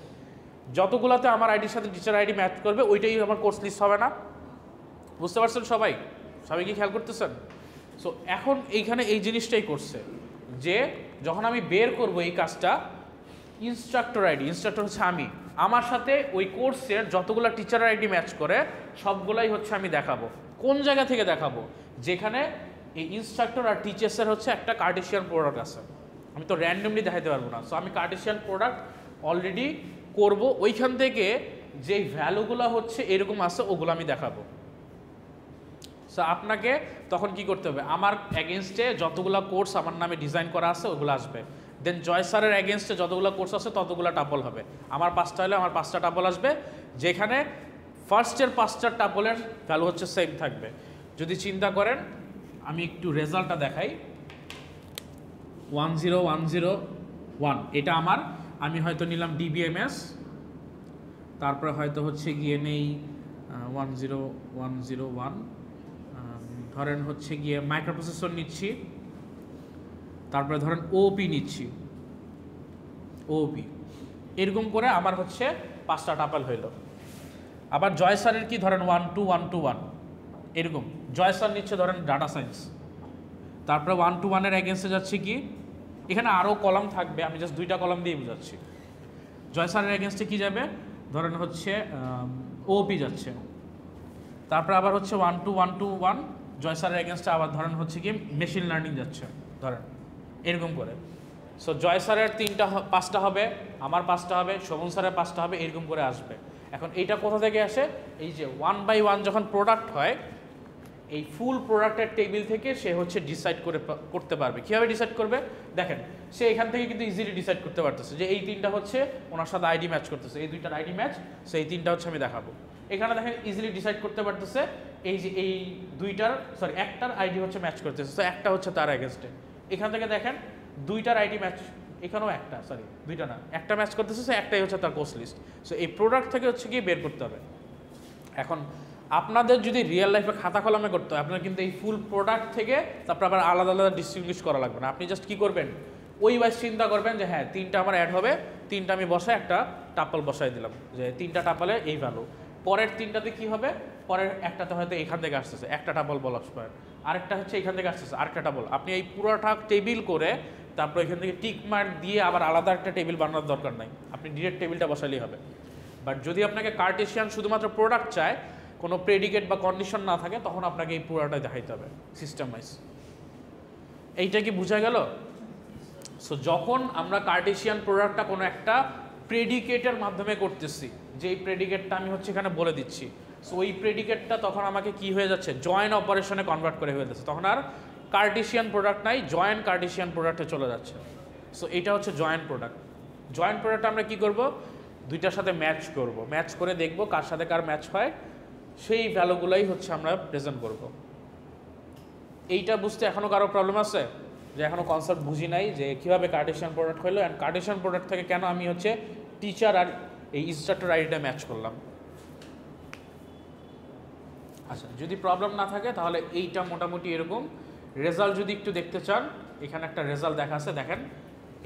যতগুলোতে আমার আইডির সাথে টিচার আইডি ম্যাচ করবে ওইটাই আমার কোর্স লিস্ট হবে না। বুঝতে পারছেন সবাই? সবাই কি খেয়াল করতেছেন? সো এখন এইখানে এই জিনিসটাই করছে যে যখন আমি বের করব এই কাজটা, ইনস্ট্রাক্টর আইডি, ইনস্ট্রাক্টর হচ্ছে আমি, আমার সাথে ওই কোর্সের যতগুলো টিচার আইডি ম্যাচ করে সবগুলাই হচ্ছে আমি দেখাবো। কোন জায়গা থেকে দেখাবো, যেখানে এই ইনস্ট্রাক্টর আর টিচার্সের হচ্ছে একটা কার্টেসিয়ান প্রোডাক্ট আছে, আমি তো র্যান্ডমলি দেখাতে পারবো না। সো আমি কার্টেসিয়ান প্রোডাক্ট অলরেডি করব, ওইখান থেকে যে ভ্যালুগুলো হচ্ছে এরকম আছে ওগুলো আমি দেখাবো। সো আপনাকে তখন কি করতে হবে, আমার অ্যাগেনস্টে যতগুলো কোর্স আমার নামে ডিজাইন করা আছে ওগুলো আসবে, দেন জয় স্যারের অ্যাগেনস্টে যতগুলো কোর্স আছে ততগুলো টাপল হবে। আমার 5টা হলে আমার 5টা টাপল আসবে, যেখানে ফার্স্টের 5টা টাপলের ভ্যালু হচ্ছে সেম থাকবে। যদি চিন্তা করেন আমি একটু রেজাল্টটা দেখাই, 10101 এটা আমার, আমি হয়তো নিলাম ডিবিএমএস, তারপরে হয়তো হচ্ছে গিয়ে নেই 10101, ধরেন হচ্ছে গিয়ে মাইক্রোপ্রসেসর নিচ্ছি, তারপরে ধরেন ওপি নিচ্ছি, ওপি, এরকম করে আমার হচ্ছে 5টা টাপল হইল। আবার জয় স্যারের কি ধরেন 12121, এরকম জয় স্যার নিচ্ছে ধরেন ডাটা সায়েন্স, তারপরে 121-এর অ্যাগেন্সে যাচ্ছে কি, এখানে আরও কলাম থাকবে, আমি জাস্ট 2টা কলাম দিয়ে বোঝাচ্ছি। জয় স্যারের এগেনস্টে কী যাবে, ধরেন হচ্ছে ওপি যাচ্ছে, তারপরে আবার হচ্ছে 12121 জয় স্যারের এগেনস্টে আবার ধরেন হচ্ছে কি মেশিন লার্নিং যাচ্ছে ধরেন, এরকম করে। সো জয় স্যারের 5টা হবে, আমার 5টা হবে, শোভন স্যারের 5টা হবে, এরকম করে আসবে। এখন এইটা কোথা থেকে আসে, এই যে 1 বাই 1 যখন প্রোডাক্ট হয়, এই ফুল প্রোডাক্টের টেবিল থেকে সে হচ্ছে ডিসাইড করতে পারবে। কীভাবে ডিসাইড করবে দেখেন, সে এখান থেকে কিন্তু ইজিলি ডিসাইড করতে পারতেছে যে এই 3টা হচ্ছে ওনার সাথে আইডি ম্যাচ করতেছে, এই 2টার আইডি ম্যাচ, সো এই 3টা হচ্ছে আমি দেখাবো। এখানে দেখেন ইজিলি ডিসাইড করতে পারতেছে এই যে এই 1টার আইডি হচ্ছে ম্যাচ করতেছে, সো একটা হচ্ছে তার এগেনস্টে। এখান থেকে দেখেন 2টার আইডি ম্যাচ, এখানেও একটা, 2টা না, একটা ম্যাচ করতেছে, সো একটাই হচ্ছে তার কোর্স লিস্ট। সো এই প্রোডাক্ট থেকে হচ্ছে গিয়ে বের করতে হবে। এখন আপনাদের যদি রিয়েল লাইফে খাতা কলমে করতে হয়, আপনার কিন্তু এই ফুল প্রোডাক্ট থেকে তারপর আবার আলাদা আলাদা ডিস্টিংগুইশ করা লাগবে না। আপনি জাস্ট কী করবেন, ওই ওয়াইজ চিন্তা করবেন যে হ্যাঁ 3টা আমার অ্যাড হবে, 3টা আমি বসায় একটা টাপল বসাই দিলাম, যে 3টা টাপলে এই ভ্যালু, পরের 3টাতে কী হবে, পরের একটাতে হয়তো এখান থেকে আসতেছে একটা টাপল বলাস পারেন, আরেকটা হচ্ছে এখান থেকে আসতেছে আরেকটা টাপল। আপনি এই পুরোটা টেবিল করে তারপর এখান থেকে টিক মার্ক দিয়ে আবার আলাদা একটা টেবিল বানানোর দরকার নাই, আপনি ডিরেক্ট টেবিলটা বসালেই হবে। বাট যদি আপনাকে কার্টেশিয়ান শুধুমাত্র প্রোডাক্ট চায়, কোনো প্রেডিকেট বা কন্ডিশন না থাকে, তখন আপনাকে এই পুরোটা দেখাইতে হবে সিস্টেম ওয়াইজ। এইটা কি বোঝা গেল? সো যখন আমরা কার্টেশিয়ান প্রোডাক্টটা কোনো একটা প্রেডিকেটের মাধ্যমে করতেছি, যেই প্রেডিকেটটা আমি হচ্ছে এখানে বলে দিচ্ছি, সো ওই প্রেডিকেটটা তখন আমাকে কি হয়ে যাচ্ছে, জয়েন্ট অপারেশনে কনভার্ট করে হয়ে যাচ্ছে, তখন আর কার্টেশিয়ান প্রোডাক্ট নাই, জয়েন্ট কার্টেশিয়ান প্রোডাক্টে চলে যাচ্ছে। সো এটা হচ্ছে জয়েন্ট প্রোডাক্ট। জয়েন্ট প্রোডাক্ট আমরা কি করব, দুইটার সাথে ম্যাচ করব, ম্যাচ করে দেখব কার সাথে কার ম্যাচ হয়, সেই ভ্যালুগুলাই হচ্ছে আমরা প্রেজেন্ট করব। এইটা বুঝতে এখনও কারো প্রবলেম আছে, যে এখনও কনসেপ্ট বুঝি নাই যে কীভাবে কার্টেশিয়ান প্রোডাক্ট হলো, অ্যান্ড কার্টেশিয়ান প্রোডাক্ট থেকে কেন আমি হচ্ছে টিচার আর এই ইনস্ট্রাক্টর আইডিটা ম্যাচ করলাম। আচ্ছা, যদি প্রবলেম না থাকে তাহলে এইটা মোটামুটি এরকম। রেজাল্ট যদি একটু দেখতে চান, এখানে একটা রেজাল্ট দেখা আছে, দেখেন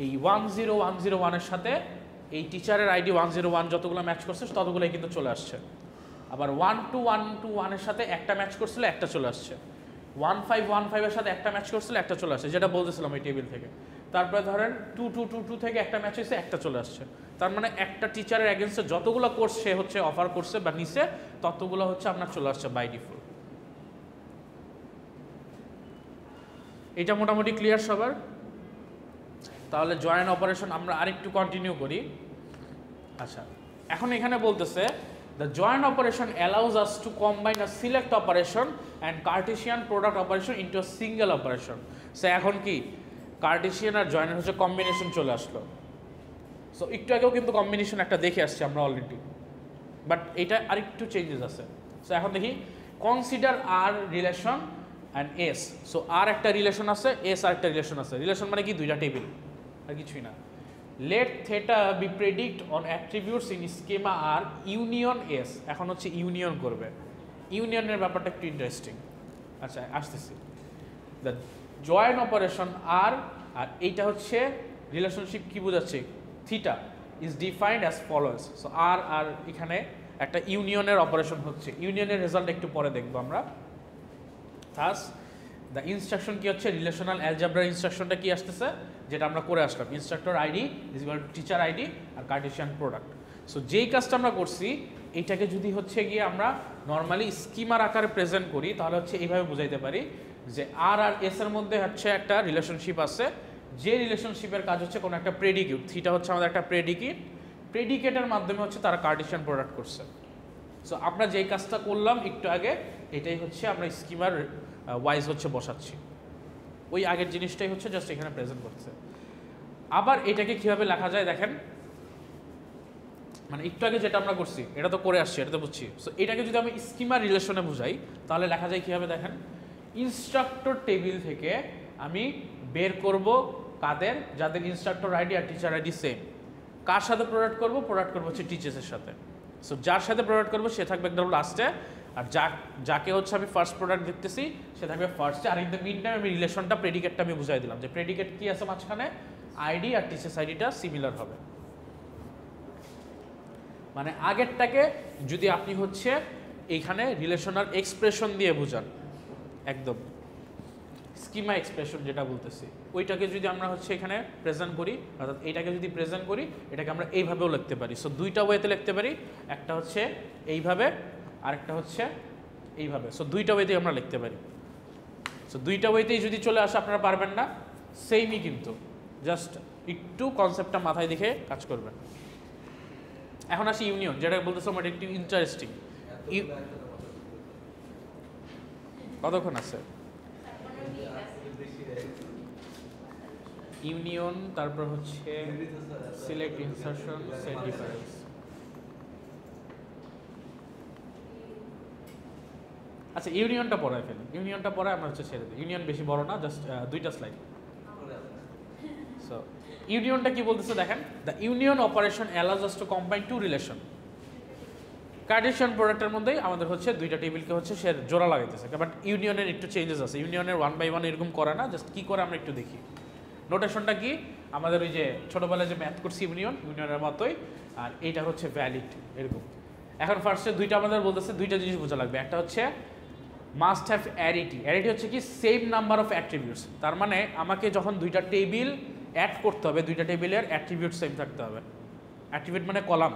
এই 10101 এর সাথে এই টিচারের আইডি 101 যতগুলো ম্যাচ করছে ততগুলোই কিন্তু চলে আসছে। আবার 12121 এর সাথে একটা ম্যাচ করছিল, একটা চলে আসছে। 1515 এর সাথে একটা ম্যাচ করছিল, একটা চলে আসছে, যেটা বলতেছিলাম এই টেবিল থেকে। তারপরে ধরেন 2222 থেকে একটা ম্যাচ হয়েছে, একটা চলে আসছে। তার মানে একটা টিচারের এগেনস্টে যতগুলো কোর্স সে হচ্ছে অফার করছে বা নিছে, ততগুলো হচ্ছে আপনার চলে আসছে বাই ডিফল্ট। এটা মোটামুটি ক্লিয়ার সবার? তাহলে জয়েন্ট অপারেশন আমরা আরেকটু কন্টিনিউ করি। আচ্ছা, এখন এখানে বলতেছে the joint operation allows us to combine a select operation and Cartesian product operation into a single operation. So এখন কি কার্টেশিয়ান আর জয়েন্টের হচ্ছে কম্বিনেশন চলে আসলো। সো একটু আগেও কিন্তু কম্বিনেশন একটা দেখে আসছি আমরা অলরেডি, বাট এটা আরেকটু চেঞ্জেস আছে। সো এখন দেখি, consider r relation and s. So r একটা রিলেশন আছে, এস আর একটা রিলেশন আছে। রিলেশন মানে কি, দুইটা টেবিল আর কিছুই না। Let theta be predicate on attributes in schema R union S. এখন হচ্ছে ইউনিয়ন করবে। ইউনিয়নের ব্যাপারটা একটু ইন্টারেস্টিং। আচ্ছা, আসতেছি। দ্য জয়েন্ট অপারেশন আর এইটা হচ্ছে রিলেশনশিপ কি বোঝাচ্ছে, theta is defined as followers. So আর এখানে একটা ইউনিয়নের অপারেশন হচ্ছে। ইউনিয়নের রেজাল্ট একটু পরে দেখবো আমরা। থাস দ্য ইনস্ট্রাকশন কি হচ্ছে, রিলেশনাল অ্যালজেব্রার ইনস্ট্রাকশনটা কি আসতেছে, যেটা আমরা করে আসলাম, instructor ID is equal to teacher ID আর কার্টেশিয়ান প্রোডাক্ট। সো যেই কাজটা আমরা করছি, এইটাকে যদি হচ্ছে গিয়ে আমরা নর্মালি স্কিমার আকারে প্রেজেন্ট করি, তাহলে হচ্ছে এইভাবে বুঝাইতে পারি যে আর এস এর মধ্যে হচ্ছে একটা রিলেশনশিপ আছে, যে রিলেশনশিপের কাজ হচ্ছে কোনো একটা প্রেডিকেট। থিটা হচ্ছে আমাদের একটা প্রেডিকেট, প্রেডিকেটের মাধ্যমে হচ্ছে তারা কার্টেশিয়ান প্রোডাক্ট করছে। সো আমরা যেই কাজটা করলাম একটু আগে, এটাই হচ্ছে আমরা স্কিমার ওয়াইজ হচ্ছে বসাচ্ছি। ওই আগের জিনিসটাই হচ্ছে জাস্ট এখানে প্রেজেন্ট করছে। আবার এটাকে কীভাবে লেখা যায় দেখেন, মানে একটু আগে যেটা আমরা করছি এটা তো করে আসছি, এটা তো বুঝছি। সো এটাকে যদি আমি স্কিমার রিলেশনে বুঝাই, তাহলে লেখা যায় কীভাবে দেখেন, ইনস্ট্রাক্টর টেবিল থেকে আমি বের করব কাদের, যাদের ইনস্ট্রাক্টর আইডি আর টিচার আইডি সেম। কার সাথে প্রোডাক্ট করব হচ্ছে টিচার্সের সাথে। সো যার সাথে প্রোডাক্ট করবো সে থাকবে একদম লাস্টে, আর যাকে হচ্ছে আমি ফার্স্ট প্রোডাক্ট দেখতেছি সে থাকবে ফার্স্টে। আর ইন দ্য মিন টাইম আমি রিলেশনটা, প্রেডিকেটটা আমি বুঝাই দিলাম যে প্রেডিকেট কি আছে মাঝখানে, আইডি আর টিচার্স আইডিটা সিমিলার হবে। মানে আগেরটাকে যদি আপনি হচ্ছে এইখানে রিলেশনাল এক্সপ্রেশন দিয়ে বুঝান, একদম স্কিমা এক্সপ্রেশন যেটা বলতেছি, ওইটাকে যদি আমরা হচ্ছে এখানে প্রেজেন্ট করি, অর্থাৎ এইটাকে যদি প্রেজেন্ট করি, এটাকে আমরা এইভাবেও লিখতে পারি। সো দুইটা ওয়েতে লিখতে পারি, একটা হচ্ছে এইভাবে, আরেকটা হচ্ছে এইভাবে। সো দুইটা ওয়েতেই আমরা লিখতে পারি। সো দুইটা ওয়েতেই যদি চলে আসে, আপনারা পারবেন না, সেমই কিন্তু, জাস্ট একটু কনসেপ্টটা মাথায় দেখে কাজ করবেন। এখন আসি ইউনিয়ন, যেটা বলতেছে আমার একটু ইন্টারেস্টিং। কতক্ষণ আছে? ইউনিয়ন, তারপর হচ্ছে সিলেক্ট, ইনসারশন, সেট ডিফারেন্স। আচ্ছা, ইউনিয়নটা পড়ায় ফেলি, ইউনিয়নটা পড়ায় আমরা হচ্ছে ছেড়ে দিই। ইউনিয়ন বেশি বড় না, জাস্ট দুইটা স্লাইড। সো ইউনিয়নটা কি বলতেছে দেখেন, the union operation allows us to combine two relation. Cartesian প্রোডাক্টের মধ্যেই আমাদের হচ্ছে দুইটা টেবিলকে হচ্ছে সে জোড়া লাগাইতেছে, বাট ইউনিয়নের একটু চেঞ্জেস আছে। ইউনিয়নের 1 by 1 এরকম করে না, জাস্ট কি করে আমরা একটু দেখি। নোটেশনটা কি, আমাদের ওই যে ছোটোবেলায় যে ম্যাথ করছি ইউনিয়নের মতোই, আর এইটা হচ্ছে ভ্যালিড এরকম। এখন ফার্স্টে দুইটা আমাদের বলতেছে, দুইটা জিনিস বোঝা লাগবে। একটা হচ্ছে মাস্ট হ্যাভ অ্যারিটি। অ্যারিটি হচ্ছে কি, সেম নাম্বার অফ অ্যাট্রিবিউটস। তার মানে আমাকে যখন দুইটা টেবিল অ্যাড করতে হবে দুইটা টেবিলের অ্যাট্রিবিউট সেম থাকতে হবে। অ্যাট্রিবিউট মানে কলাম,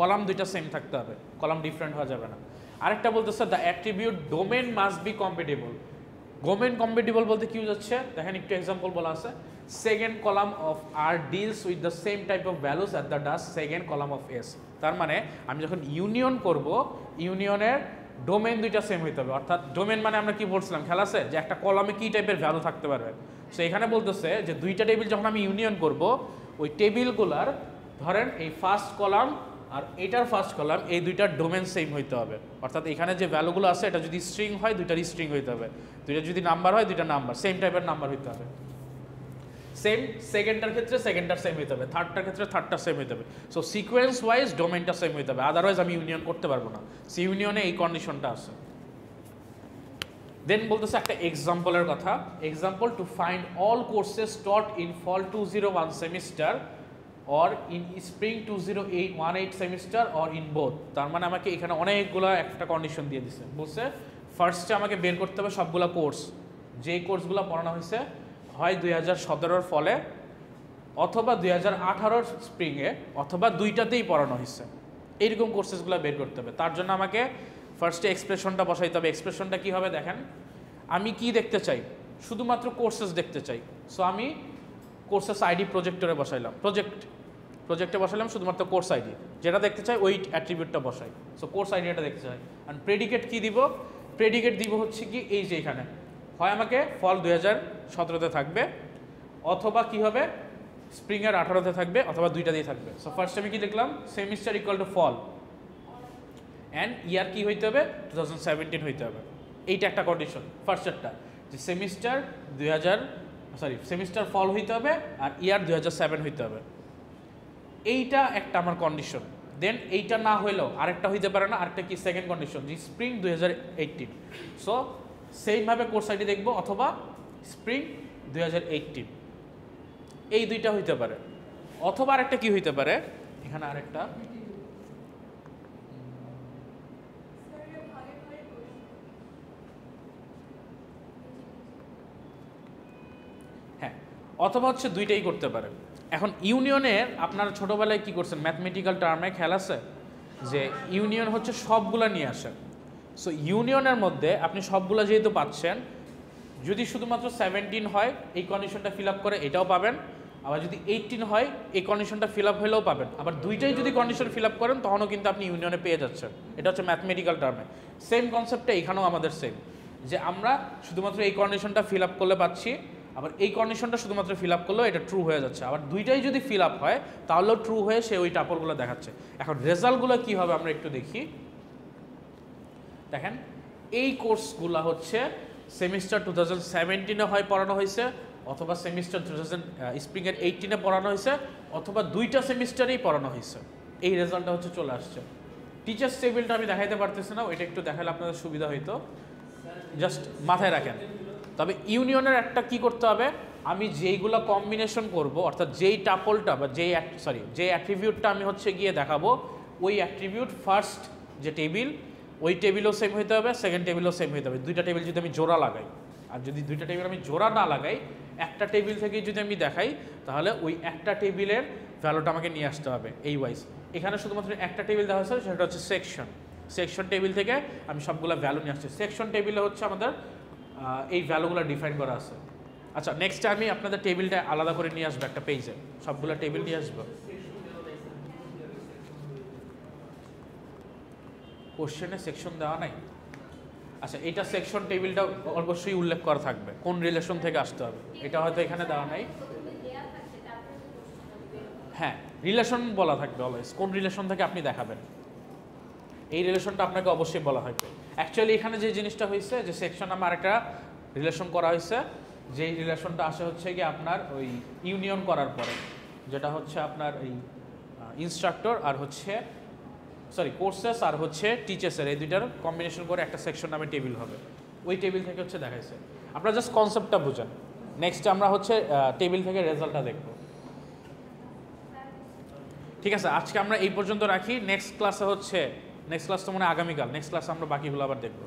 কলাম দুইটা সেম থাকতে হবে, কলাম ডিফারেন্ট হওয়া যাবে না। আরেকটা বলতেছে the attribute domain must be compatible. Domain compatible বলতে কি বোঝাচ্ছে দেখেন, একটু এক্সাম্পল বলা আছে, second column of R deals with the same type of values at the does second column of S. তার মানে আমি যখন ইউনিয়ন করব, ইউনিয়নের ডোমেন দুইটা সেম হইতে হবে। অর্থাৎ ডোমেন মানে আমরা কি বলছিলাম খেলা আছে যে একটা কলামে কি টাইপের ভ্যালু থাকতে পারবে। সো এখানে বলতেছে যে দুইটা টেবিল যখন আমি ইউনিয়ন করব, ওই টেবিলগুলার ধরেন এই ফার্স্ট কলাম আর এটার ফার্স্ট কলাম এই দুইটার ডোমেন সেম হইতে হবে। অর্থাৎ এখানে যে ভ্যালুগুলো আছে এটা যদি স্ট্রিং হয় দুইটারই স্ট্রিং হইতে হবে, দুইটা যদি নাম্বার হয় দুইটা নাম্বার সেম টাইপের নাম্বার হইতে হবে। সেম সেকেন্ডটার ক্ষেত্রে সেকেন্ডটার সেম হইতে হবে, থার্ডটার ক্ষেত্রে থার্ডটার সেম হইতে হবে। সো সিকোয়েন্স ওয়াইজ ডোমেনটা সেম হইতে হবে, আদারওয়াইজ আমি ইউনিয়ন করতে পারবো না। সো ইউনিয়নে এই কন্ডিশনটা আছে। দেন বলতেছে একটা এক্সাম্পলের কথা, example to find all courses taught in fall 2001 semester or in spring 2018 semester or in both. তার মানে আমাকে এখানে অনেকগুলো একটা কন্ডিশন দিয়ে দিছে। বলছে ফার্স্টে আমাকে বের করতে হবে সবগুলো কোর্স, যে কোর্সগুলো পড়ানো হয়েছে হয় 2017 ফলে অথবা 2018 স্প্রিংয়ে অথবা দুইটাতেই পড়ানো হয়েছে, এইরকম কোর্সেসগুলো বের করতে হবে। তার জন্য আমাকে ফার্স্টে এক্সপ্রেশনটা বসাইতে হবে। এক্সপ্রেশনটা কী হবে দেখেন, আমি কি দেখতে চাই, শুধুমাত্র কোর্সেস দেখতে চাই। সো আমি কোর্সেস আইডি প্রজেক্টরে বসাইলাম, প্রজেক্টে বসাইলাম শুধুমাত্র কোর্স আইডি, যেটা দেখতে চাই ওই অ্যাট্রিবিউটটা বসাই। সো কোর্স আইডিটা দেখতে চাই। অ্যান্ড প্রেডিকেট কি দিব, প্রেডিকেট দিব হচ্ছে কি এই যে এখানে হয় আমাকে ফল 2017-তে থাকবে অথবা কি হবে স্প্রিংয়ের 18-তে থাকবে অথবা দুইটা দিয়ে থাকবে। সো ফার্স্ট আমি কি দেখলাম, semester equal to fall and year কি হইতে হবে 2017 হইতে হবে। এইটা একটা কন্ডিশন ফার্স্টেরটা, যে সেমিস্টার সেমিস্টার ফল হইতে হবে আর ইয়ার 2007 হইতে হবে। এইটা একটা আমার কন্ডিশন। দেন এইটা না হইলেও আরেকটা হইতে পারে না, আরেকটা কি সেকেন্ড কন্ডিশন, যে স্প্রিং 2018। সো সেইভাবে কোর্স আইডি দেখবো অথবা স্প্রিং 2018, এই দুইটা হইতে পারে। অথবা আরেকটা কি হইতে পারে, এখানে আরেকটা হ্যাঁ, অথবা হচ্ছে দুইটাই করতে পারে। এখন ইউনিয়নের আপনারা ছোটোবেলায় কি করছেন, ম্যাথমেটিক্যাল টার্মে খেয়াল আছে যে ইউনিয়ন হচ্ছে সবগুলা নিয়ে আসে। সো ইউনিয়নের মধ্যে আপনি সবগুলা যেহেতু পাচ্ছেন, যদি শুধুমাত্র 17 হয় এই কন্ডিশনটা ফিল আপ করে এটাও পাবেন, আবার যদি 18 হয় এই কন্ডিশনটা ফিল আপ হলেও পাবেন, আবার দুইটাই যদি কন্ডিশন ফিল আপ করেন তখনও কিন্তু আপনি ইউনিয়নে পেয়ে যাচ্ছেন। এটা হচ্ছে ম্যাথমেটিক্যাল টার্মে। সেম কনসেপ্টটা এখানেও আমাদের সেম, যে আমরা শুধুমাত্র এই কন্ডিশনটা ফিল আপ করলে পাচ্ছি, আবার এই কন্ডিশনটা শুধুমাত্র ফিল আপ করলেও এটা ট্রু হয়ে যাচ্ছে, আবার দুইটাই যদি ফিল আপ হয় তাহলেও ট্রু হয়ে সে ওই টাপলগুলো দেখাচ্ছে। এখন রেজাল্টগুলো কী হবে আমরা একটু দেখি। দেখেন এই কোর্সগুলো হচ্ছে সেমিস্টার 2017-এ হয় পড়ানো হয়েছে অথবা সেমিস্টার স্প্রিংয়ের 18-এ পড়ানো হয়েছে অথবা দুইটা সেমিস্টারেই পড়ানো হয়েছে। এই রেজাল্টটা হচ্ছে চলে আসছে। টিচার্স টেবিলটা আমি দেখাইতে পারতেছি না, ওইটা একটু দেখালে আপনাদের সুবিধা হইতো, জাস্ট মাথায় রাখেন। তবে ইউনিয়নের একটা কি করতে হবে, আমি যেইগুলো কম্বিনেশন করব অর্থাৎ যেই টাপলটা বা যেই অ্যাট্রিবিউটটা আমি হচ্ছে গিয়ে দেখাবো, ওই অ্যাট্রিবিউট ফার্স্ট যে টেবিল ওই টেবিলও সেম হইতে হবে, সেকেন্ড টেবিলও সেম হইতে হবে। দুইটা টেবিল যদি আমি জোড়া লাগাই, আর যদি দুইটা টেবিল আমি জোড়া না লাগাই, একটা টেবিল থেকে যদি আমি দেখাই, তাহলে ওই একটা টেবিলের ভ্যালুটা আমাকে নিয়ে আসতে হবে এই ওয়াইজ। এখানে শুধুমাত্র একটা টেবিল দেওয়া হয়েছে, সেটা হচ্ছে সেকশন টেবিল থেকে আমি সবগুলো ভ্যালু নিয়ে আসছি। সেকশন টেবিলে হচ্ছে আমাদের এই ভ্যালুগুলো ডিফাইন করা আছে। আচ্ছা, নেক্সট আমি আপনাদের টেবিলটা আলাদা করে নিয়ে আসবো, একটা পেজে সবগুলো টেবিল নিয়ে আসবো। কোশ্চেনে সেকশন দেওয়া নাই? আচ্ছা, এটা সেকশন টেবিলটা অবশ্যই উল্লেখ করা থাকবে কোন রিলেশন থেকে আসতে হবে, এটা হয়তো এখানে দেওয়া নাই। হ্যাঁ, রিলেশন বলা থাকবে অলওয়েজ, কোন রিলেশন থেকে আপনি দেখাবেন এই রিলেশনটা আপনাকে অবশ্যই বলা থাকবে। অ্যাকচুয়ালি এখানে যে জিনিসটা হয়েছে যে সেকশন নামে আরেকটা রিলেশন করা হয়েছে, যেই রিলেশনটা আসে হচ্ছে কি আপনার ওই ইউনিয়ন করার পরে, যেটা হচ্ছে আপনার এই ইনস্ট্রাক্টর আর হচ্ছে কোর্সেস আর হচ্ছে টিচার্সের এই দুইটার কম্বিনেশন করে একটা সেকশন নামে টেবিল হবে, ওই টেবিল থেকে হচ্ছে দেখাইছে। আপনারা জাস্ট কনসেপ্টটা বুঝেন। নেক্সট আমরা হচ্ছে টেবিল থেকে রেজাল্টটা দেখব। ঠিক আছে, আজকে আমরা এই পর্যন্ত রাখি। নেক্সট ক্লাস তো মনে হয় আগামীকাল, নেক্সট ক্লাসে আমরা বাকিগুলো আবার দেখবো।